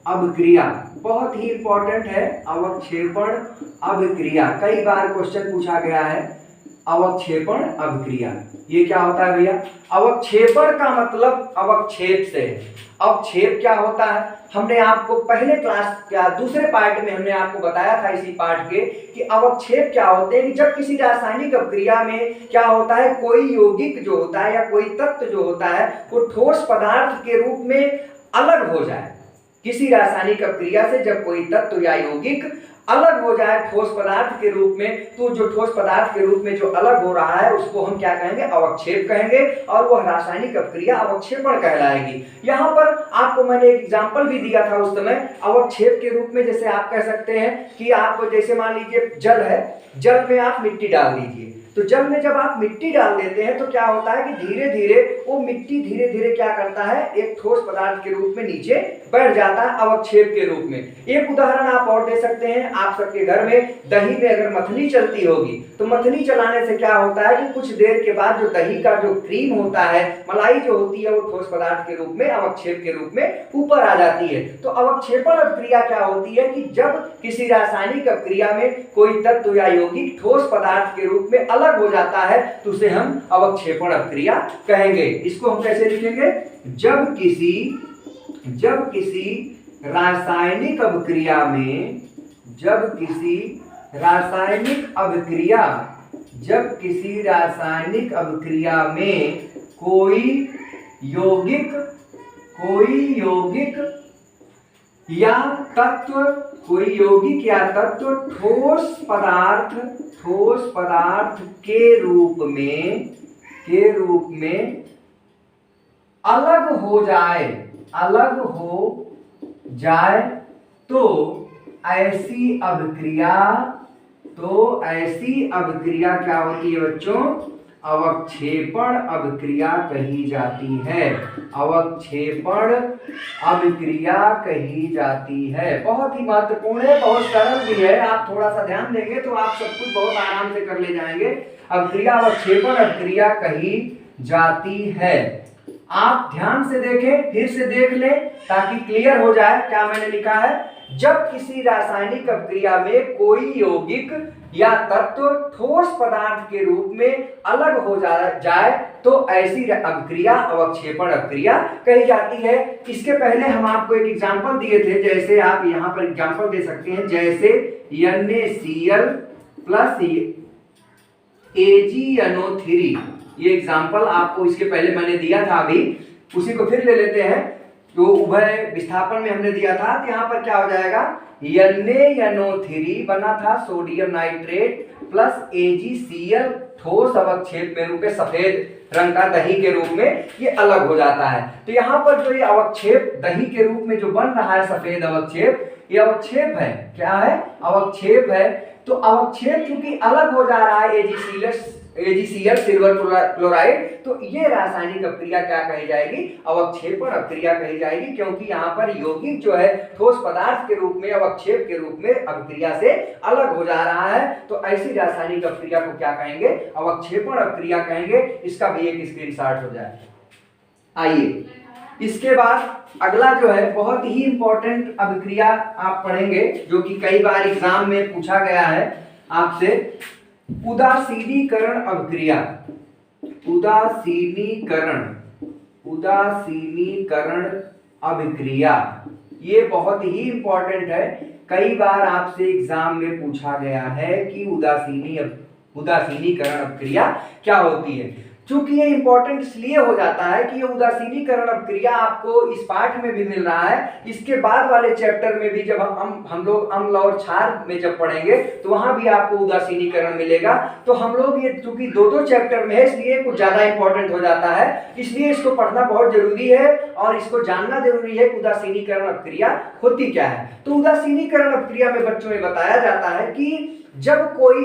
अभिक्रिया बहुत ही इंपॉर्टेंट है। अवक्षेपण अभिक्रिया कई बार क्वेश्चन पूछा गया है। अवक्षेपण अभिक्रिया ये क्या होता है भैया? अवक्षेपण का मतलब अवक्षेप से है। अवक्षेप क्या होता है? हमने आपको पहले क्लास क्या दूसरे पार्ट में हमने आपको बताया था इसी पार्ट के कि अवक्षेप क्या होते हैं कि जब किसी रासायनिक अपक्रिया में क्या होता है कोई यौगिक जो होता है या कोई तत्व जो होता है वो ठोस पदार्थ के रूप में अलग हो जाए। किसी रासायनिक अपक्रिया से जब कोई तत्व या यौगिक अलग हो जाए ठोस पदार्थ के रूप में, तो जो ठोस पदार्थ के रूप में जो अलग हो रहा है उसको हम क्या कहेंगे? अवक्षेप कहेंगे, और वह रासायनिक अपक्रिया अवक्षेपण कहलाएगी। यहाँ पर आपको मैंने एक एग्जांपल भी दिया था उस समय अवक्षेप के रूप में। जैसे आप कह सकते हैं कि आपको जैसे मान लीजिए जल है, जल में आप मिट्टी डाल दीजिए, तो जल में जब आप मिट्टी डाल देते हैं तो क्या होता है कि धीरे धीरे वो मिट्टी धीरे धीरे क्या करता है एक ठोस पदार्थ के रूप में नीचे बैठ जाता है अवक्षेप के रूप में। एक उदाहरण आप और दे सकते हैं, आप सबके घर में दही में अगर मथनी चलती होगी तो मथनी चलाने से क्या होता है कि कुछ देर के बाद जो दही का जो क्रीम होता है, मलाई जो होती है, वो ठोस पदार्थ के रूप में अवक्षेप के रूप में ऊपर आ जाती है। तो अवक्षेपण अपक्रिया क्या होती है कि जब किसी रासायनिक अपक्रिया में कोई तत्व या यौगिक ठोस पदार्थ के रूप में अलग हो जाता है तो उसे हम अवक्षेपण अपक्रिया कहेंगे। इसको हम कैसे लिखेंगे? जब किसी रासायनिक अपक्रिया में कोई यौगिक या तत्व ठोस पदार्थ के रूप में अलग हो जाए, अलग हो जाए तो ऐसी अभिक्रिया, तो ऐसी अभिक्रिया क्या होती है बच्चों? अवक्षेपण अभिक्रिया कही जाती है। अवक्षेपण अभिक्रिया कही जाती है। बहुत ही महत्वपूर्ण है, बहुत सरल भी है। आप थोड़ा सा ध्यान देंगे तो आप सब कुछ बहुत आराम से कर ले जाएंगे। अभिक्रिया अवक्षेपण अभिक्रिया कही जाती है। आप ध्यान से देखें, फिर से देख लें ताकि क्लियर हो जाए क्या मैंने लिखा है। जब किसी रासायनिक अभिक्रिया में कोई यौगिक या तत्व ठोस पदार्थ के रूप में अलग हो जाए तो ऐसी अभिक्रिया अवक्षेपण अभिक्रिया कही जाती है। इसके पहले हम आपको एक एग्जांपल दिए थे, जैसे आप यहां पर एग्जांपल दे सकते हैं, जैसे NaCl प्लस AgNO3। ये एग्जांपल आपको इसके पहले मैंने दिया था, अभी उसी को फिर ले लेते हैं। तो उभय विस्थापन में हमने दिया था कि यहाँ पर क्या हो जाएगा, NaNO3 बना था सोडियम नाइट्रेट प्लस AgCl ठोस अवक्षेप में रूप में सफेद रंग का दही के रूप में ये अलग हो जाता है। तो यहाँ पर जो ये अवक्षेप दही के रूप में जो बन रहा है सफेद अवक्षेप, ये अवक्षेप है। क्या है? अवक्षेप है। तो अवक्षेप क्योंकि अलग हो जा रहा है AgCl सिल्वर क्लोराइड, तो ये रासायनिक अभिक्रिया क्या कही जाएगी? अवक्षेपण अभिक्रिया कही जाएगी, क्योंकि यहाँ पर यौगिक जो है ठोस पदार्थ के रूप में अवक्षेप के रूप में अभिक्रिया से अलग हो जा रहा है। तो ऐसी रासायनिक अभिक्रिया को क्या कहेंगे? अवक्षेपण अभिक्रिया कहेंगे। इसका भी एक स्क्रीनशॉट हो जाए। आइए इसके बाद अगला जो है बहुत ही इंपॉर्टेंट अभिक्रिया आप पढ़ेंगे, जो कि कई बार एग्जाम में पूछा गया है आपसे, उदासीनीकरण अभिक्रिया। उदासीनीकरण अभिक्रिया ये बहुत ही इंपॉर्टेंट है। कई बार आपसे एग्जाम में पूछा गया है कि उदासीनीकरण अभिक्रिया क्या होती है। चूंकि ये इंपॉर्टेंट इसलिए हो जाता है कि ये उदासीनीकरण अभिक्रिया आपको इस पाठ में भी मिल रहा है, इसके बाद वाले चैप्टर में भी जब हम लोग अम्ल और क्षार में जब पढ़ेंगे तो वहां भी आपको उदासीनीकरण मिलेगा। तो हम लोग ये चूंकि दो चैप्टर में है इसलिए कुछ ज्यादा इंपॉर्टेंट हो जाता है, इसलिए इसको पढ़ना बहुत जरूरी है और इसको जानना जरूरी है कि उदासीनीकरण अभिक्रिया होती क्या है। तो उदासीनीकरण अभिक्रिया में बच्चों में बताया जाता है कि जब कोई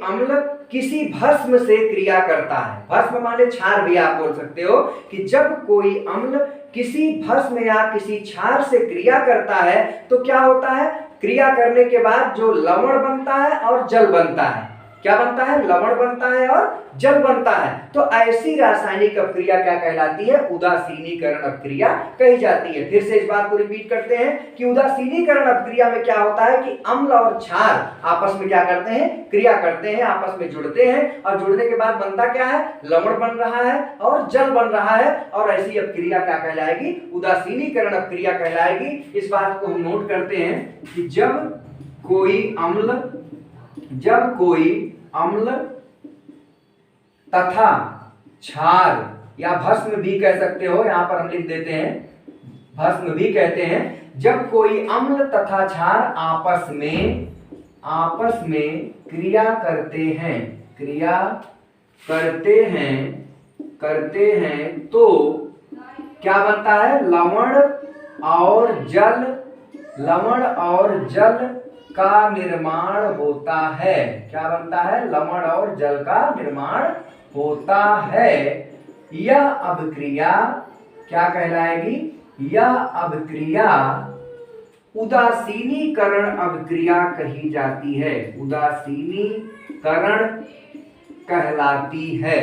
अम्ल किसी भस्म से क्रिया करता है, भस्म माने क्षार भी आप बोल सकते हो, कि जब कोई अम्ल किसी भस्म या किसी क्षार से क्रिया करता है तो क्या होता है? क्रिया करने के बाद जो लवण बनता है और जल बनता है। क्या बनता है? लवण बनता है और जल बनता है। तो ऐसी रासायनिक अभिक्रिया क्या कहलाती है? उदासीनीकरण अभिक्रिया कही जाती है। फिर से इस बात को रिपीट करते हैं कि उदासीनीकरण अभिक्रिया में क्या होता है कि अम्ल और क्षार आपस में क्या करते हैं? क्रिया करते हैं, आपस में जुड़ते हैं और जुड़ने के बाद बनता क्या है? लवण बन रहा है और जल बन रहा है, और ऐसी अभिक्रिया क्या कहलाएगी? उदासीनीकरण अभिक्रिया कहलाएगी। इस बात को हम नोट करते हैं कि जब कोई अम्ल तथा क्षार या भस्म भी कह सकते हो, यहां पर हम लिख देते हैं भस्म भी कहते हैं, जब कोई अम्ल तथा क्षार आपस में क्रिया करते हैं तो क्या बनता है? लवण और जल का निर्माण होता है। क्या बनता है? लवण और जल का निर्माण होता है। यह अभिक्रिया क्या कहलाएगी? यह अभिक्रिया उदासीनीकरण अभिक्रिया कही जाती है। उदासीनीकरण कहलाती है।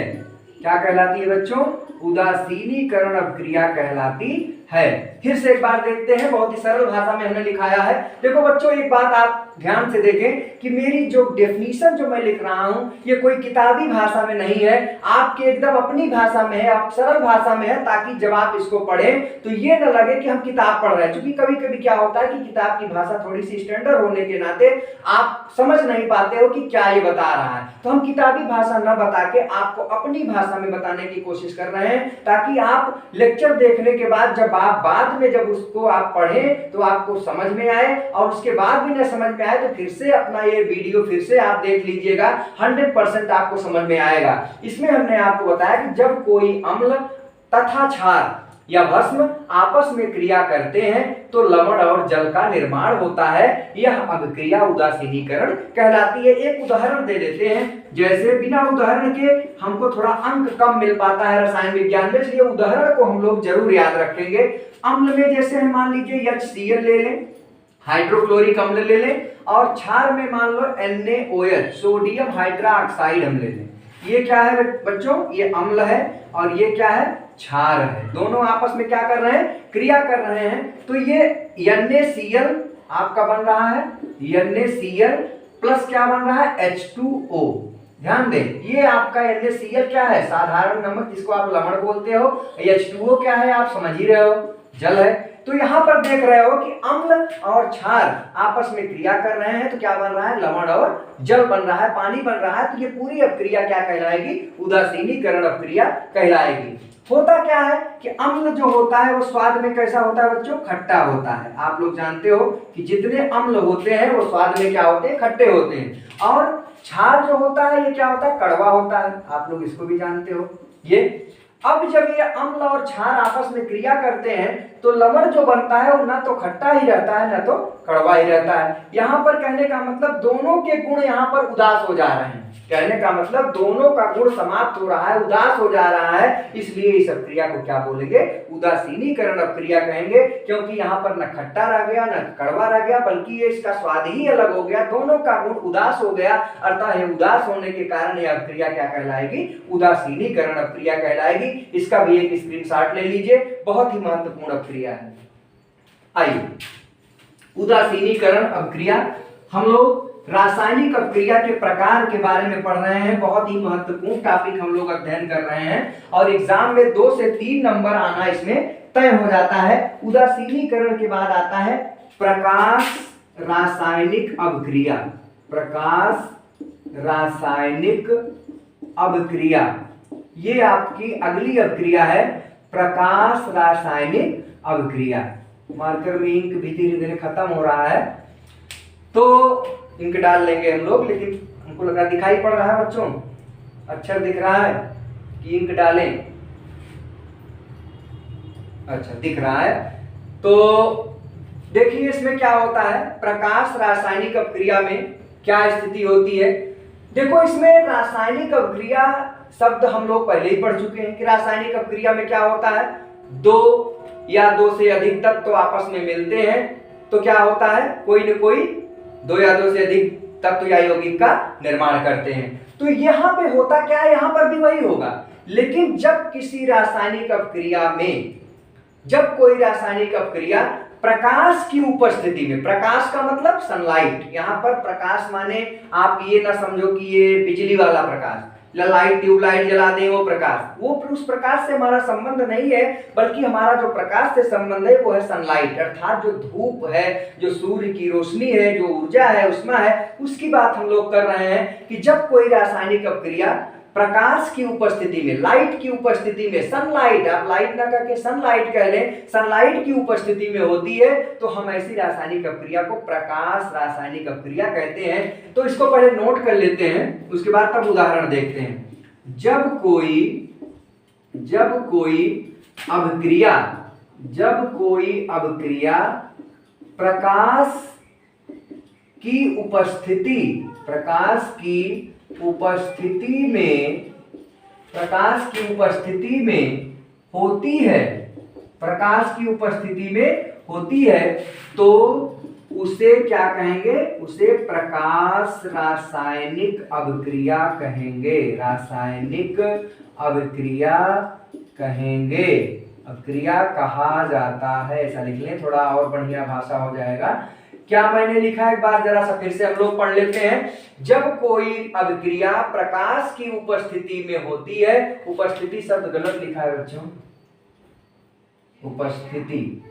क्या कहलाती है बच्चों? उदासीनीकरण अभिक्रिया कहलाती है। फिर से एक बार देखते हैं, बहुत ही सरल भाषा में हमने लिखाया है। देखो बच्चों, एक बात आप ध्यान से देखें कि मेरी जो डेफिनेशन जो मैं लिख रहा हूं ये कोई किताबी भाषा में नहीं है, आपके एकदम अपनी भाषा में है, आप सरल भाषा में है, ताकि जब आप इसको पढ़ें तो ये न लगे कि हम किताब पढ़ रहे हैं। क्योंकि कभी कभी क्या होता है कि किताब की भाषा थोड़ी सी स्टैंडर्ड होने के नाते आप समझ नहीं पाते हो कि क्या ये बता रहा है। तो हम किताबी भाषा न बता के आपको अपनी भाषा में बताने की कोशिश कर रहे हैं, ताकि आप लेक्चर देखने के बाद जब आप बाद में जब उसको आप पढ़ें तो आपको समझ में आए, और उसके बाद भी न समझ में आए तो फिर से अपना ये वीडियो फिर से आप देख लीजिएगा, 100% आपको समझ में आएगा। इसमें हमने आपको बताया कि जब कोई अम्ल तथा क्षार या भस्म आपस में क्रिया करते हैं तो लवण और जल का निर्माण होता है। यह अभिक्रिया उदासीनीकरण कहलाती है। एक उदाहरण दे देते हैं, जैसे बिना उदाहरण के हमको थोड़ा अंक कम मिल पाता है रसायन विज्ञान में, इसलिए उदाहरण को हम लोग जरूर याद रखेंगे। अम्ल में जैसे हम मान लीजिए HCl ले लें, हाइड्रोक्लोरिक अम्ल ले लें, और क्षार में मान लो NaOH सोडियम हाइड्रोक्साइड हम ले लें। ये क्या है बच्चों, ये अम्ल है और ये क्या है, क्षार है। दोनों आपस में क्या कर रहे हैं, क्रिया कर रहे हैं। तो ये NaCl आपका बन रहा है, NaCl प्लस क्या बन रहा है, H2O। ध्यान दें, ये आपका NaCl क्या है, साधारण नमक जिसको आप लवण बोलते हो। H2O क्या है, आप समझ ही रहे हो, जल है। तो यहाँ पर देख रहे हो कि अम्ल और क्षार आपस में क्रिया कर रहे हैं, तो क्या बन रहा है, लवण और जल बन रहा है, पानी बन रहा है। तो ये पूरी अपक्रिया क्या कहलाएगी, उदासीनीकरण अपक्रिया कहलाएगी। होता क्या है कि अम्ल जो होता है वो स्वाद में कैसा होता है बच्चों, खट्टा होता है। आप लोग जानते हो कि जितने अम्ल होते हैं वो स्वाद में क्या होते हैं, खट्टे होते हैं। और क्षार जो होता है ये क्या होता है, कड़वा होता है। आप लोग इसको भी जानते हो। ये अब जब ये अम्ल और क्षार आपस में क्रिया करते हैं तो लवण जो बनता है वो ना तो खट्टा ही रहता है ना तो कड़वा ही रहता है। यहाँ पर कहने का मतलब दोनों के गुण यहाँ पर उदास हो जा रहे हैं। कहने का मतलब दोनों का गुण समाप्त हो रहा है, उदास हो जा रहा है। इसलिए इस अपक्रिया को क्या बोलेंगे, उदासीनीकरण अपक्रिया कहेंगे। क्योंकि यहाँ पर न खट्टा रह गया न कड़वा रह गया, बल्कि ये इसका स्वाद ही अलग हो गया, दोनों का गुण उदास हो गया। अर्थात ये उदास होने के कारण यह अपक्रिया क्या कहलाएगी, उदासीनीकरण अपक्रिया कहलाएगी। इसका भी एक स्क्रीनशॉट ले लीजिए, बहुत ही महत्वपूर्ण अपक्रिया है। आइए, उदासीनीकरण अपक्रिया, हम लोग रासायनिक अपक्रिया के प्रकार के बारे में पढ़ रहे हैं। बहुत ही महत्वपूर्ण टॉपिक हम लोग अध्ययन कर रहे हैं और एग्जाम में 2 से 3 नंबर आना इसमें तय हो जाता है। उदासीनीकरण के बाद आता है प्रकाश रासायनिक अपक्रिया। प्रकाश रासायनिक अपक्रिया, ये आपकी अगली अपक्रिया है, प्रकाश रासायनिक अपक्रिया। मार्कर में इंक भी धीरे धीरे खत्म हो रहा है तो इंक डाल लेंगे हम लोग, लेकिन हमको लगा दिखाई पड़ रहा है बच्चों, अक्षर दिख रहा है कि इंक डालें, अच्छा दिख रहा है। तो देखिए इसमें क्या होता है, प्रकाश रासायनिक अपक्रिया में क्या स्थिति होती है। देखो इसमें रासायनिक अपक्रिया शब्द हम लोग पहले ही पढ़ चुके हैं कि रासायनिक अपक्रिया में क्या होता है, 2 या 2 से अधिक तत्व तो आपस में मिलते हैं तो क्या होता है, कोई न कोई 2 या 2 से अधिक तत्व या यौगिक का निर्माण करते हैं। तो यहाँ पे होता क्या है, यहाँ पर भी वही होगा। लेकिन जब किसी रासायनिक अपक्रिया में, जब कोई रासायनिक अपक्रिया प्रकाश की उपस्थिति में, प्रकाश का मतलब सनलाइट, यहाँ पर प्रकाश माने आप ये ना समझो कि ये बिजली वाला प्रकाश, लाइट ट्यूबलाइट जला दें वो प्रकाश, वो उस प्रकाश से हमारा संबंध नहीं है, बल्कि हमारा जो प्रकाश से संबंध है वो है सनलाइट, अर्थात जो धूप है, जो सूर्य की रोशनी है, जो ऊर्जा है उसमें है, उसकी बात हम लोग कर रहे हैं। कि जब कोई रासायनिक अपक्रिया प्रकाश की उपस्थिति में, लाइट की उपस्थिति में, सनलाइट, आप लाइट ना करके सनलाइट कह लें, सनलाइट की उपस्थिति में होती है तो हम ऐसी रासायनिक अपक्रिया को प्रकाश रासायनिक अपक्रिया कहते हैं। तो इसको पहले नोट कर लेते हैं, उसके बाद तब उदाहरण देखते हैं। जब कोई अभिक्रिया प्रकाश की उपस्थिति में होती है तो उसे क्या कहेंगे, उसे प्रकाश रासायनिक अभिक्रिया कहेंगे। रासायनिक अभिक्रिया कहेंगे, अभिक्रिया कहा जाता है, ऐसा लिख लें, थोड़ा और बढ़िया भाषा हो जाएगा। क्या मैंने लिखा है, एक बार जरा सा फिर से हम लोग पढ़ लेते हैं। जब कोई अभिक्रिया प्रकाश की उपस्थिति में होती है, उपस्थिति शब्द गलत लिखा है बच्चों, उपस्थिति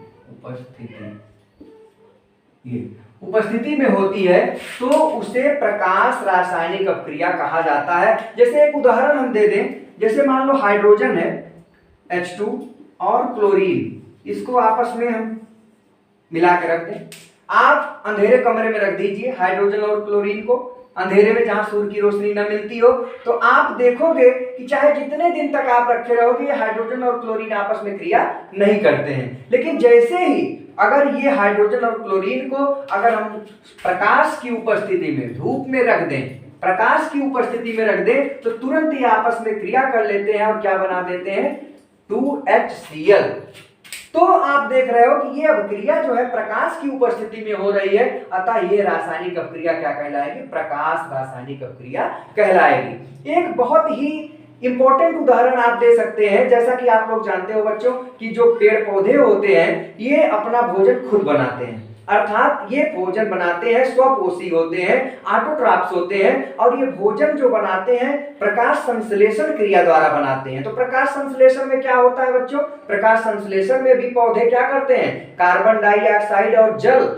में होती है तो उसे प्रकाश रासायनिक अपक्रिया कहा जाता है। जैसे एक उदाहरण हम दे दें, जैसे मान लो हाइड्रोजन है H2 और क्लोरीन, इसको आपस में हम मिला के रख दें। आप अंधेरे कमरे में रख दीजिए हाइड्रोजन और क्लोरीन को, अंधेरे में जहां सूर्य की रोशनी न मिलती हो, तो आप देखोगे कि चाहे जितने दिन तक आप रखे रहोगे ये हाइड्रोजन और क्लोरीन आपस में क्रिया नहीं करते हैं। लेकिन जैसे ही अगर ये हाइड्रोजन और क्लोरीन को अगर हम प्रकाश की उपस्थिति में धूप में रख दें, प्रकाश की उपस्थिति में रख दें, तो तुरंत ये आपस में क्रिया कर लेते हैं और क्या बना देते हैं, 2HCl। तो आप देख रहे हो कि ये अभिक्रिया जो है प्रकाश की उपस्थिति में हो रही है, अतः ये रासायनिक अभिक्रिया क्या कहलाएगी, प्रकाश रासायनिक अभिक्रिया कहलाएगी। एक बहुत ही इंपॉर्टेंट उदाहरण आप दे सकते हैं, जैसा कि आप लोग जानते हो बच्चों कि जो पेड़ पौधे होते हैं ये अपना भोजन खुद बनाते हैं, अर्थात ये भोजन बनाते हैं, स्वपोषी होते हैं, ऑटोट्रॉफ्स होते हैं, और ये भोजन जो बनाते हैं प्रकाश संश्लेषण क्रिया द्वारा बनाते हैं। तो प्रकाश संश्लेषण में क्या होता है बच्चों, प्रकाश संश्लेषण में भी पौधे क्या करते हैं, कार्बन डाइऑक्साइड और जल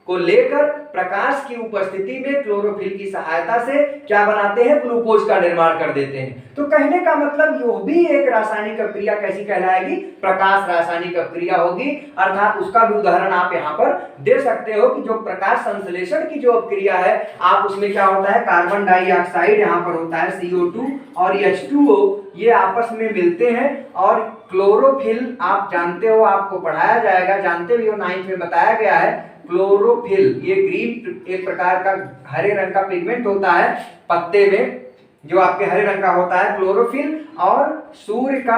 को लेकर प्रकाश की उपस्थिति में क्लोरोफिल की सहायता से क्या बनाते हैं, ग्लूकोज का निर्माण कर देते हैं। तो कहने का मतलब यह भी एक रासायनिक अभिक्रिया कैसी कहलाएगी, प्रकाश रासायनिक अभिक्रिया होगी। अर्थात उसका भी उदाहरण आप यहाँ पर दे सकते हो कि जो प्रकाश संश्लेषण की जो अभिक्रिया है, आप उसमें क्या होता है, कार्बन डाइऑक्साइड यहाँ पर होता है CO2 और H2O, ये आपस में मिलते हैं और क्लोरोफिल आप जानते हो, आपको पढ़ाया जाएगा, जानते भी हो, 9th में बताया गया है। क्लोरोफिल ये ग्रीन एक प्रकार का हरे रंग का पिगमेंट होता है पत्ते में, जो आपके हरे रंग का होता है क्लोरोफिल, और सूर्य का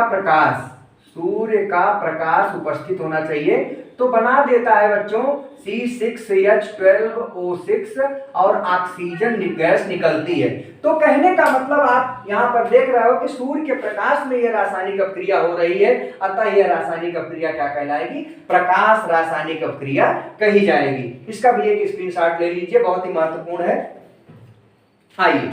प्रकाश उपस्थित होना चाहिए तो बना देता है बच्चों C6H12O6 और ऑक्सीजन गैस निकलती है। तो कहने का मतलब आप यहाँ पर देख रहे हो कि सूर्य के प्रकाश में यह रासायनिक अभिक्रिया हो रही है, अतः यह रासायनिक अभिक्रिया क्या कहलाएगी, प्रकाश रासायनिक अभिक्रिया कही जाएगी। इसका भी एक स्क्रीनशॉट ले लीजिए, बहुत ही महत्वपूर्ण है। आइए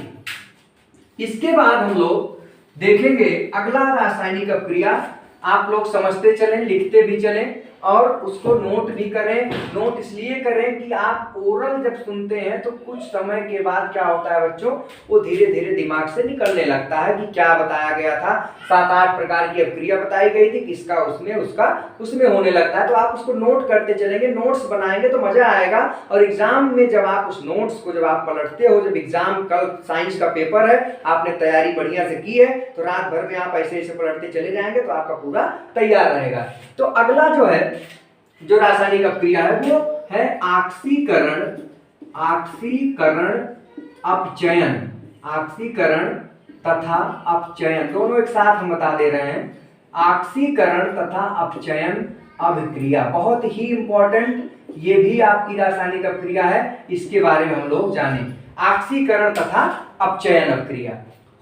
इसके बाद हम लोग देखेंगे अगला रासायनिक अभिक्रिया। आप लोग समझते चलें, लिखते भी चलें और उसको नोट भी करें। नोट इसलिए करें कि आप ओरल जब सुनते हैं तो कुछ समय के बाद क्या होता है बच्चों, वो धीरे धीरे दिमाग से निकलने लगता है कि क्या बताया गया था। 7-8 प्रकार की अभिक्रिया बताई गई थी, किसका उसमें, उसका उसमें होने लगता है। तो आप उसको नोट करते चलेंगे, नोट्स बनाएंगे तो मजा आएगा। और एग्जाम में जब आप उस नोट्स को जब आप पलटते हो, जब एग्जाम कल साइंस का पेपर है, आपने तैयारी बढ़िया से की है, तो रात भर में आप ऐसे ऐसे पलटते चले जाएंगे तो आपका पूरा तैयार रहेगा। तो अगला जो है, जो रासायनिक अभिक्रिया है वो है ऑक्सीकरण अपचयन। ऑक्सीकरण तथा अपचयन दोनों एक साथ हम बता दे रहे हैं। ऑक्सीकरण तथा अपचयन अभिक्रिया बहुत ही इंपॉर्टेंट, ये भी आपकी रासायनिक अभिक्रिया है, इसके बारे में हम लोग जानें। ऑक्सीकरण तथा अपचयन अभिक्रिया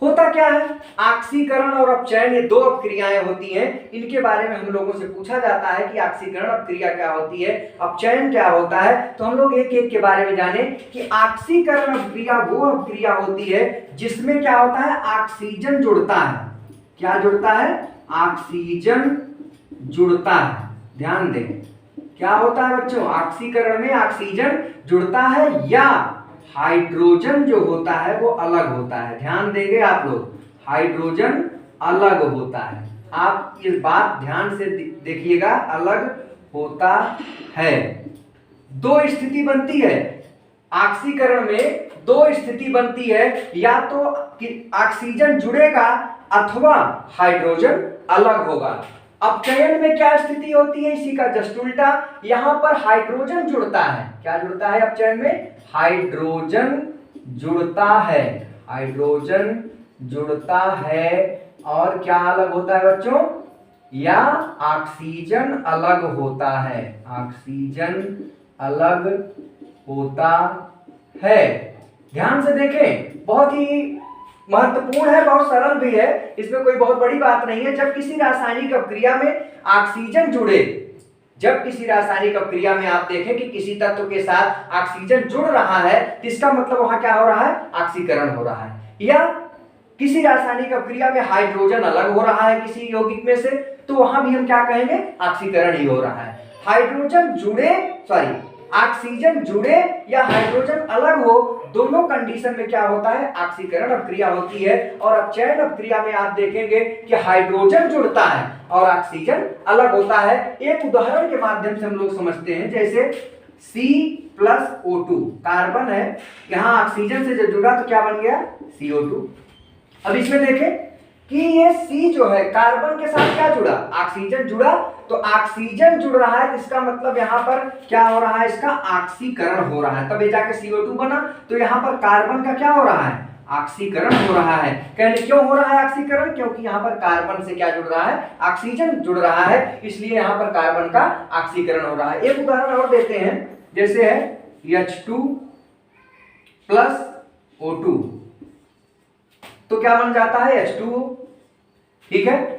होता क्या है। ऑक्सीकरण और अपचयन ये दो अभिक्रियाएं होती हैं, इनके बारे में हम लोगों से पूछा जाता है कि ऑक्सीकरण अभिक्रिया क्या होती है, अपचयन क्या होता है। तो हम लोग एक एक के बारे में जाने कि ऑक्सीकरण अभिक्रिया वो अभिक्रिया होती है जिसमें क्या होता है, ऑक्सीजन जुड़ता है। क्या जुड़ता है, ऑक्सीजन जुड़ता है। ध्यान दें, क्या होता है बच्चों, ऑक्सीकरण में ऑक्सीजन जुड़ता है या हाइड्रोजन जो होता है वो अलग होता है। ध्यान देंगे आप लोग, हाइड्रोजन अलग होता है। आप ये बात ध्यान से देखिएगा, अलग होता है। दो स्थिति बनती है ऑक्सीकरण में, दो स्थिति बनती है, या तो ऑक्सीजन जुड़ेगा अथवा हाइड्रोजन अलग होगा। अपचयन में क्या स्थिति होती है, इसी का जस्ट उल्टा, यहां पर हाइड्रोजन जुड़ता है। क्या जुड़ता है अपचयन में, हाइड्रोजन जुड़ता है, हाइड्रोजन जुड़ता है। और क्या अलग होता है बच्चों, या ऑक्सीजन अलग होता है, ऑक्सीजन अलग होता है। ध्यान से देखें, बहुत ही महत्वपूर्ण है, बहुत सरल भी है, इसमें कोई बहुत बड़ी बात नहीं है। जब किसी रासायनिक अभिक्रिया में ऑक्सीजन जुड़े, जब किसी रासायनिक अभिक्रिया में आप देखें कि किसी तत्व के साथ ऑक्सीजन जुड़ रहा है, तो इसका मतलब वहां क्या हो रहा है, ऑक्सीकरण हो रहा है। या किसी रासायनिक अभिक्रिया में हाइड्रोजन अलग हो रहा है किसी यौगिक में से, तो वहां भी हम क्या कहेंगे, ऑक्सीकरण ही हो रहा है। हाइड्रोजन जुड़े, ऑक्सीजन जुड़े या हाइड्रोजन अलग हो, दोनों कंडीशन में क्या होता है, ऑक्सीकरण अभिक्रिया होती है। और अपचयन अभिक्रिया में आप देखेंगे कि हाइड्रोजन जुड़ता है और ऑक्सीजन अलग होता है। एक उदाहरण के माध्यम से हम लोग समझते हैं, जैसे C+O2 कार्बन है, यहाँ ऑक्सीजन से जब जुड़ा तो क्या बन गया CO2। अब इसमें देखें कि ये C जो है कार्बन के साथ क्या जुड़ा, ऑक्सीजन जुड़ा, तो ऑक्सीजन जुड़ रहा है, इसका मतलब यहाँ पर क्या हो रहा है, इसका ऑक्सीकरण हो रहा है, तब ये जाके CO2 बना। तो यहाँ पर कार्बन का क्या हो रहा है, ऑक्सीकरण हो रहा है। कहने क्यों हो रहा है ऑक्सीकरण, क्योंकि यहाँ पर कार्बन से क्या जुड़ रहा है, ऑक्सीजन जुड़ रहा है, इसलिए यहाँ पर कार्बन का ऑक्सीकरण हो रहा है। एक उदाहरण और देते हैं, जैसे है H2+O2, तो क्या बन जाता है H2O। ठीक है,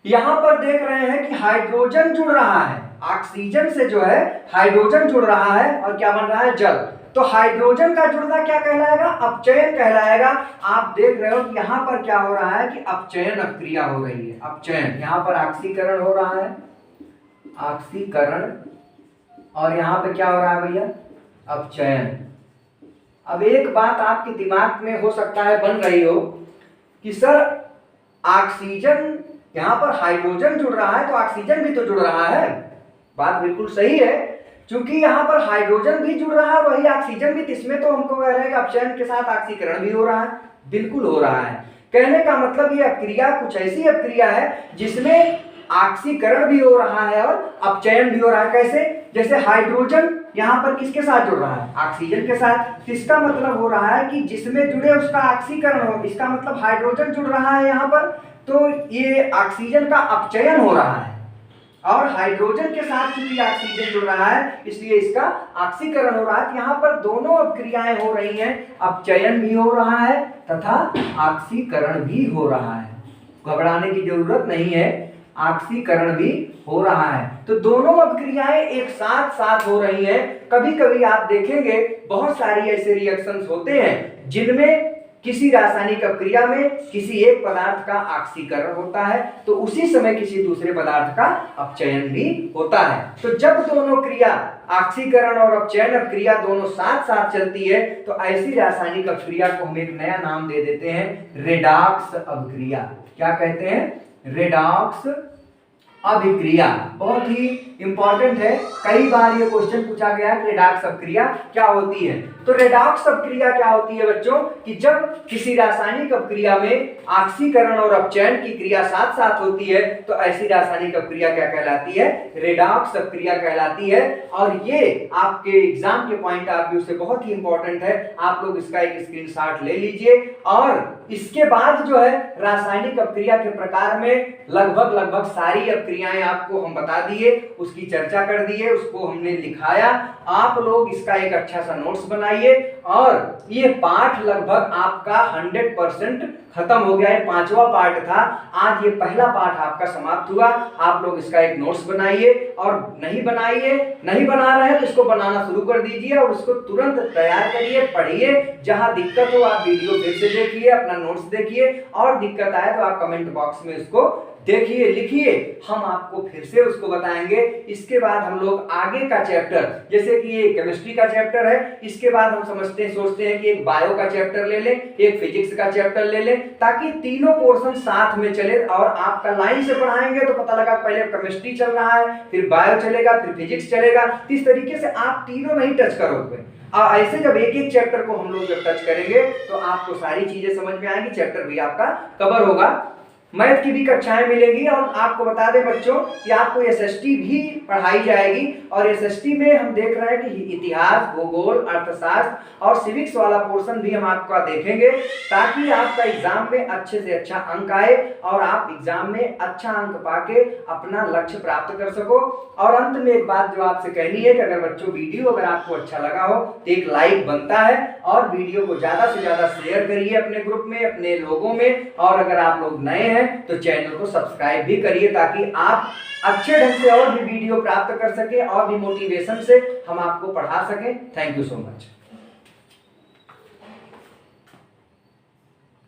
यहां पर देख रहे हैं कि हाइड्रोजन जुड़ रहा है, ऑक्सीजन से जो है हाइड्रोजन जुड़ रहा है और क्या बन रहा है, जल। तो हाइड्रोजन का जुड़ना क्या कहलाएगा, अपचयन कहलाएगा। आप देख रहे हो कि यहां पर क्या हो रहा है कि अपचयन अक्रिया हो रही है, अपचयन, यहां पर ऑक्सीकरण हो रहा है, ऑक्सीकरण, और यहां पे क्या हो रहा है भैया, अपचयन। अब एक बात आपके दिमाग में हो सकता है बन रही हो कि सर ऑक्सीजन, यहां पर हाइड्रोजन जुड़ रहा है तो ऑक्सीजन भी तो जुड़ रहा है। बात बिल्कुल सही है, क्योंकि यहां पर हाइड्रोजन भी जुड़ रहा है और वही ऑक्सीजन भी, इसमें तो हमको कह रहे हैं कि अपचयन के साथ ऑक्सीकरण भी हो रहा है, बिल्कुल हो रहा है। कहने का मतलब ये अक्रिया कुछ ऐसी अक्रिया है जिसमें ऑक्सीकरण भी हो रहा है और अपचयन भी हो रहा है। कैसे, जैसे हाइड्रोजन यहाँ पर किसके साथ जुड़ रहा है, ऑक्सीजन के साथ, इसका मतलब हो रहा है कि जिसमें जुड़े उसका ऑक्सीकरण हो, इसका मतलब हाइड्रोजन जुड़ रहा है यहाँ पर, तो ये ऑक्सीजन का अपचयन हो रहा है, और हाइड्रोजन के साथ चूंकि ऑक्सीजन जुड़ रहा है इसलिए इसका ऑक्सीकरण हो रहा है। यहाँ पर दोनों अभिक्रियाएं हो रही हैं, अपचयन भी हो रहा है तथा ऑक्सीकरण भी हो रहा है, घबराने की जरूरत नहीं है, ऑक्सीकरण भी हो रहा है। तो दोनों अभिक्रियाएं एक साथ साथ हो रही हैं। कभी कभी आप देखेंगे बहुत सारी ऐसे रिएक्शंस होते हैं जिनमें किसी रासायनिक अभिक्रिया में किसी एक पदार्थ का ऑक्सीकरण होता है तो उसी समय किसी दूसरे पदार्थ का अपचयन भी होता है। तो जब दोनों क्रिया, ऑक्सीकरण और अपचयन अभिक्रिया दोनों साथ साथ चलती है तो ऐसी रासायनिक अभिक्रिया को हम एक नया नाम दे देते हैं, रेडॉक्स अभिक्रिया। क्या कहते हैं, रेडॉक्स अभिक्रिया। बहुत ही इंपॉर्टेंट है, कई बार ये क्वेश्चन पूछा गया है, रेडॉक्स अभिक्रिया क्या होती है। तो रेडॉक्स अभिक्रिया क्या होती है बच्चों, कि जब किसी रासायनिक अभिक्रिया में ऑक्सीकरण और अपचयन की क्रिया साथ साथ होती है तो ऐसी रासायनिक अभिक्रिया क्या कहलाती है, रेडॉक्स अभिक्रिया कहलाती है। और ये आपके एग्जाम के पॉइंट ऑफ व्यू से बहुत ही इंपॉर्टेंट है, आप लोग इसका एक स्क्रीनशॉट ले लीजिए। और इसके बाद जो है रासायनिक अभिक्रिया के प्रकार में लगभग सारी अभिक्रियाएं आपको हम बता दिए, उसकी चर्चा कर दिए, उसको हमने लिखाया। आप लोग इसका एक अच्छा सा नोट्स बनाइए और ये पाठ लगभग आपका 100% खत्म हो गया है, 5वां पार्ट था, आज ये पहला पाठ आपका समाप्त हुआ। आप लोग इसका एक नोट्स बनाइए और नहीं बना रहे हैं तो इसको बनाना शुरू कर दीजिए और उसको तुरंत तैयार करिए, पढ़िए। जहां दिक्कत हो आप वीडियो फिर से देखिए, अपना नोट्स देखिए, और दिक्कत आए तो आप कमेंट बॉक्स में इसको देखिए, लिखिए, हम आपको फिर से उसको बताएंगे। इसके बाद हम लोग आगे का चैप्टर, जैसे कि ये केमिस्ट्री का चैप्टर है, इसके बाद हम सोचते हैं कि एक बायो का चैप्टर ले लें, एक फिजिक्स का चैप्टर ले लें, ताकि तीनों पोर्शन साथ में चले और आपका लाइन से पढ़ाएंगे तो पता लगा पहले केमिस्ट्री चल रहा है, फिर बायो चलेगा, फिर फिजिक्स चलेगा। इस तरीके से आप तीनों नहीं टच करोगे। ऐसे जब एक एक चैप्टर को हम लोग जब टच करेंगे तो आपको सारी चीजें समझ में आएंगी, चैप्टर भी आपका कवर होगा। मैथ की भी कक्षाएं मिलेंगी। और आपको बता दें बच्चों कि आपको एसएसटी भी पढ़ाई जाएगी, और एसएसटी में हम देख रहे हैं कि इतिहास, भूगोल, अर्थशास्त्र और सिविक्स वाला पोर्शन भी हम आपका देखेंगे, ताकि आपका एग्जाम में अच्छे से अच्छा अंक आए और आप एग्जाम में अच्छा अंक पाके अपना लक्ष्य प्राप्त कर सको। और अंत में एक बात जो आपसे कहनी है कि अगर बच्चों वीडियो अगर आपको अच्छा लगा हो तो एक लाइक बनता है, और वीडियो को ज्यादा से ज्यादा शेयर करिए अपने ग्रुप में, अपने लोगों में। और अगर आप लोग नए हैं तो चैनल को सब्सक्राइब भी करिए, ताकि आप अच्छे ढंग से और भी वीडियो प्राप्त कर सके और भी मोटिवेशन से हम आपको पढ़ा सकें। Thank you so much.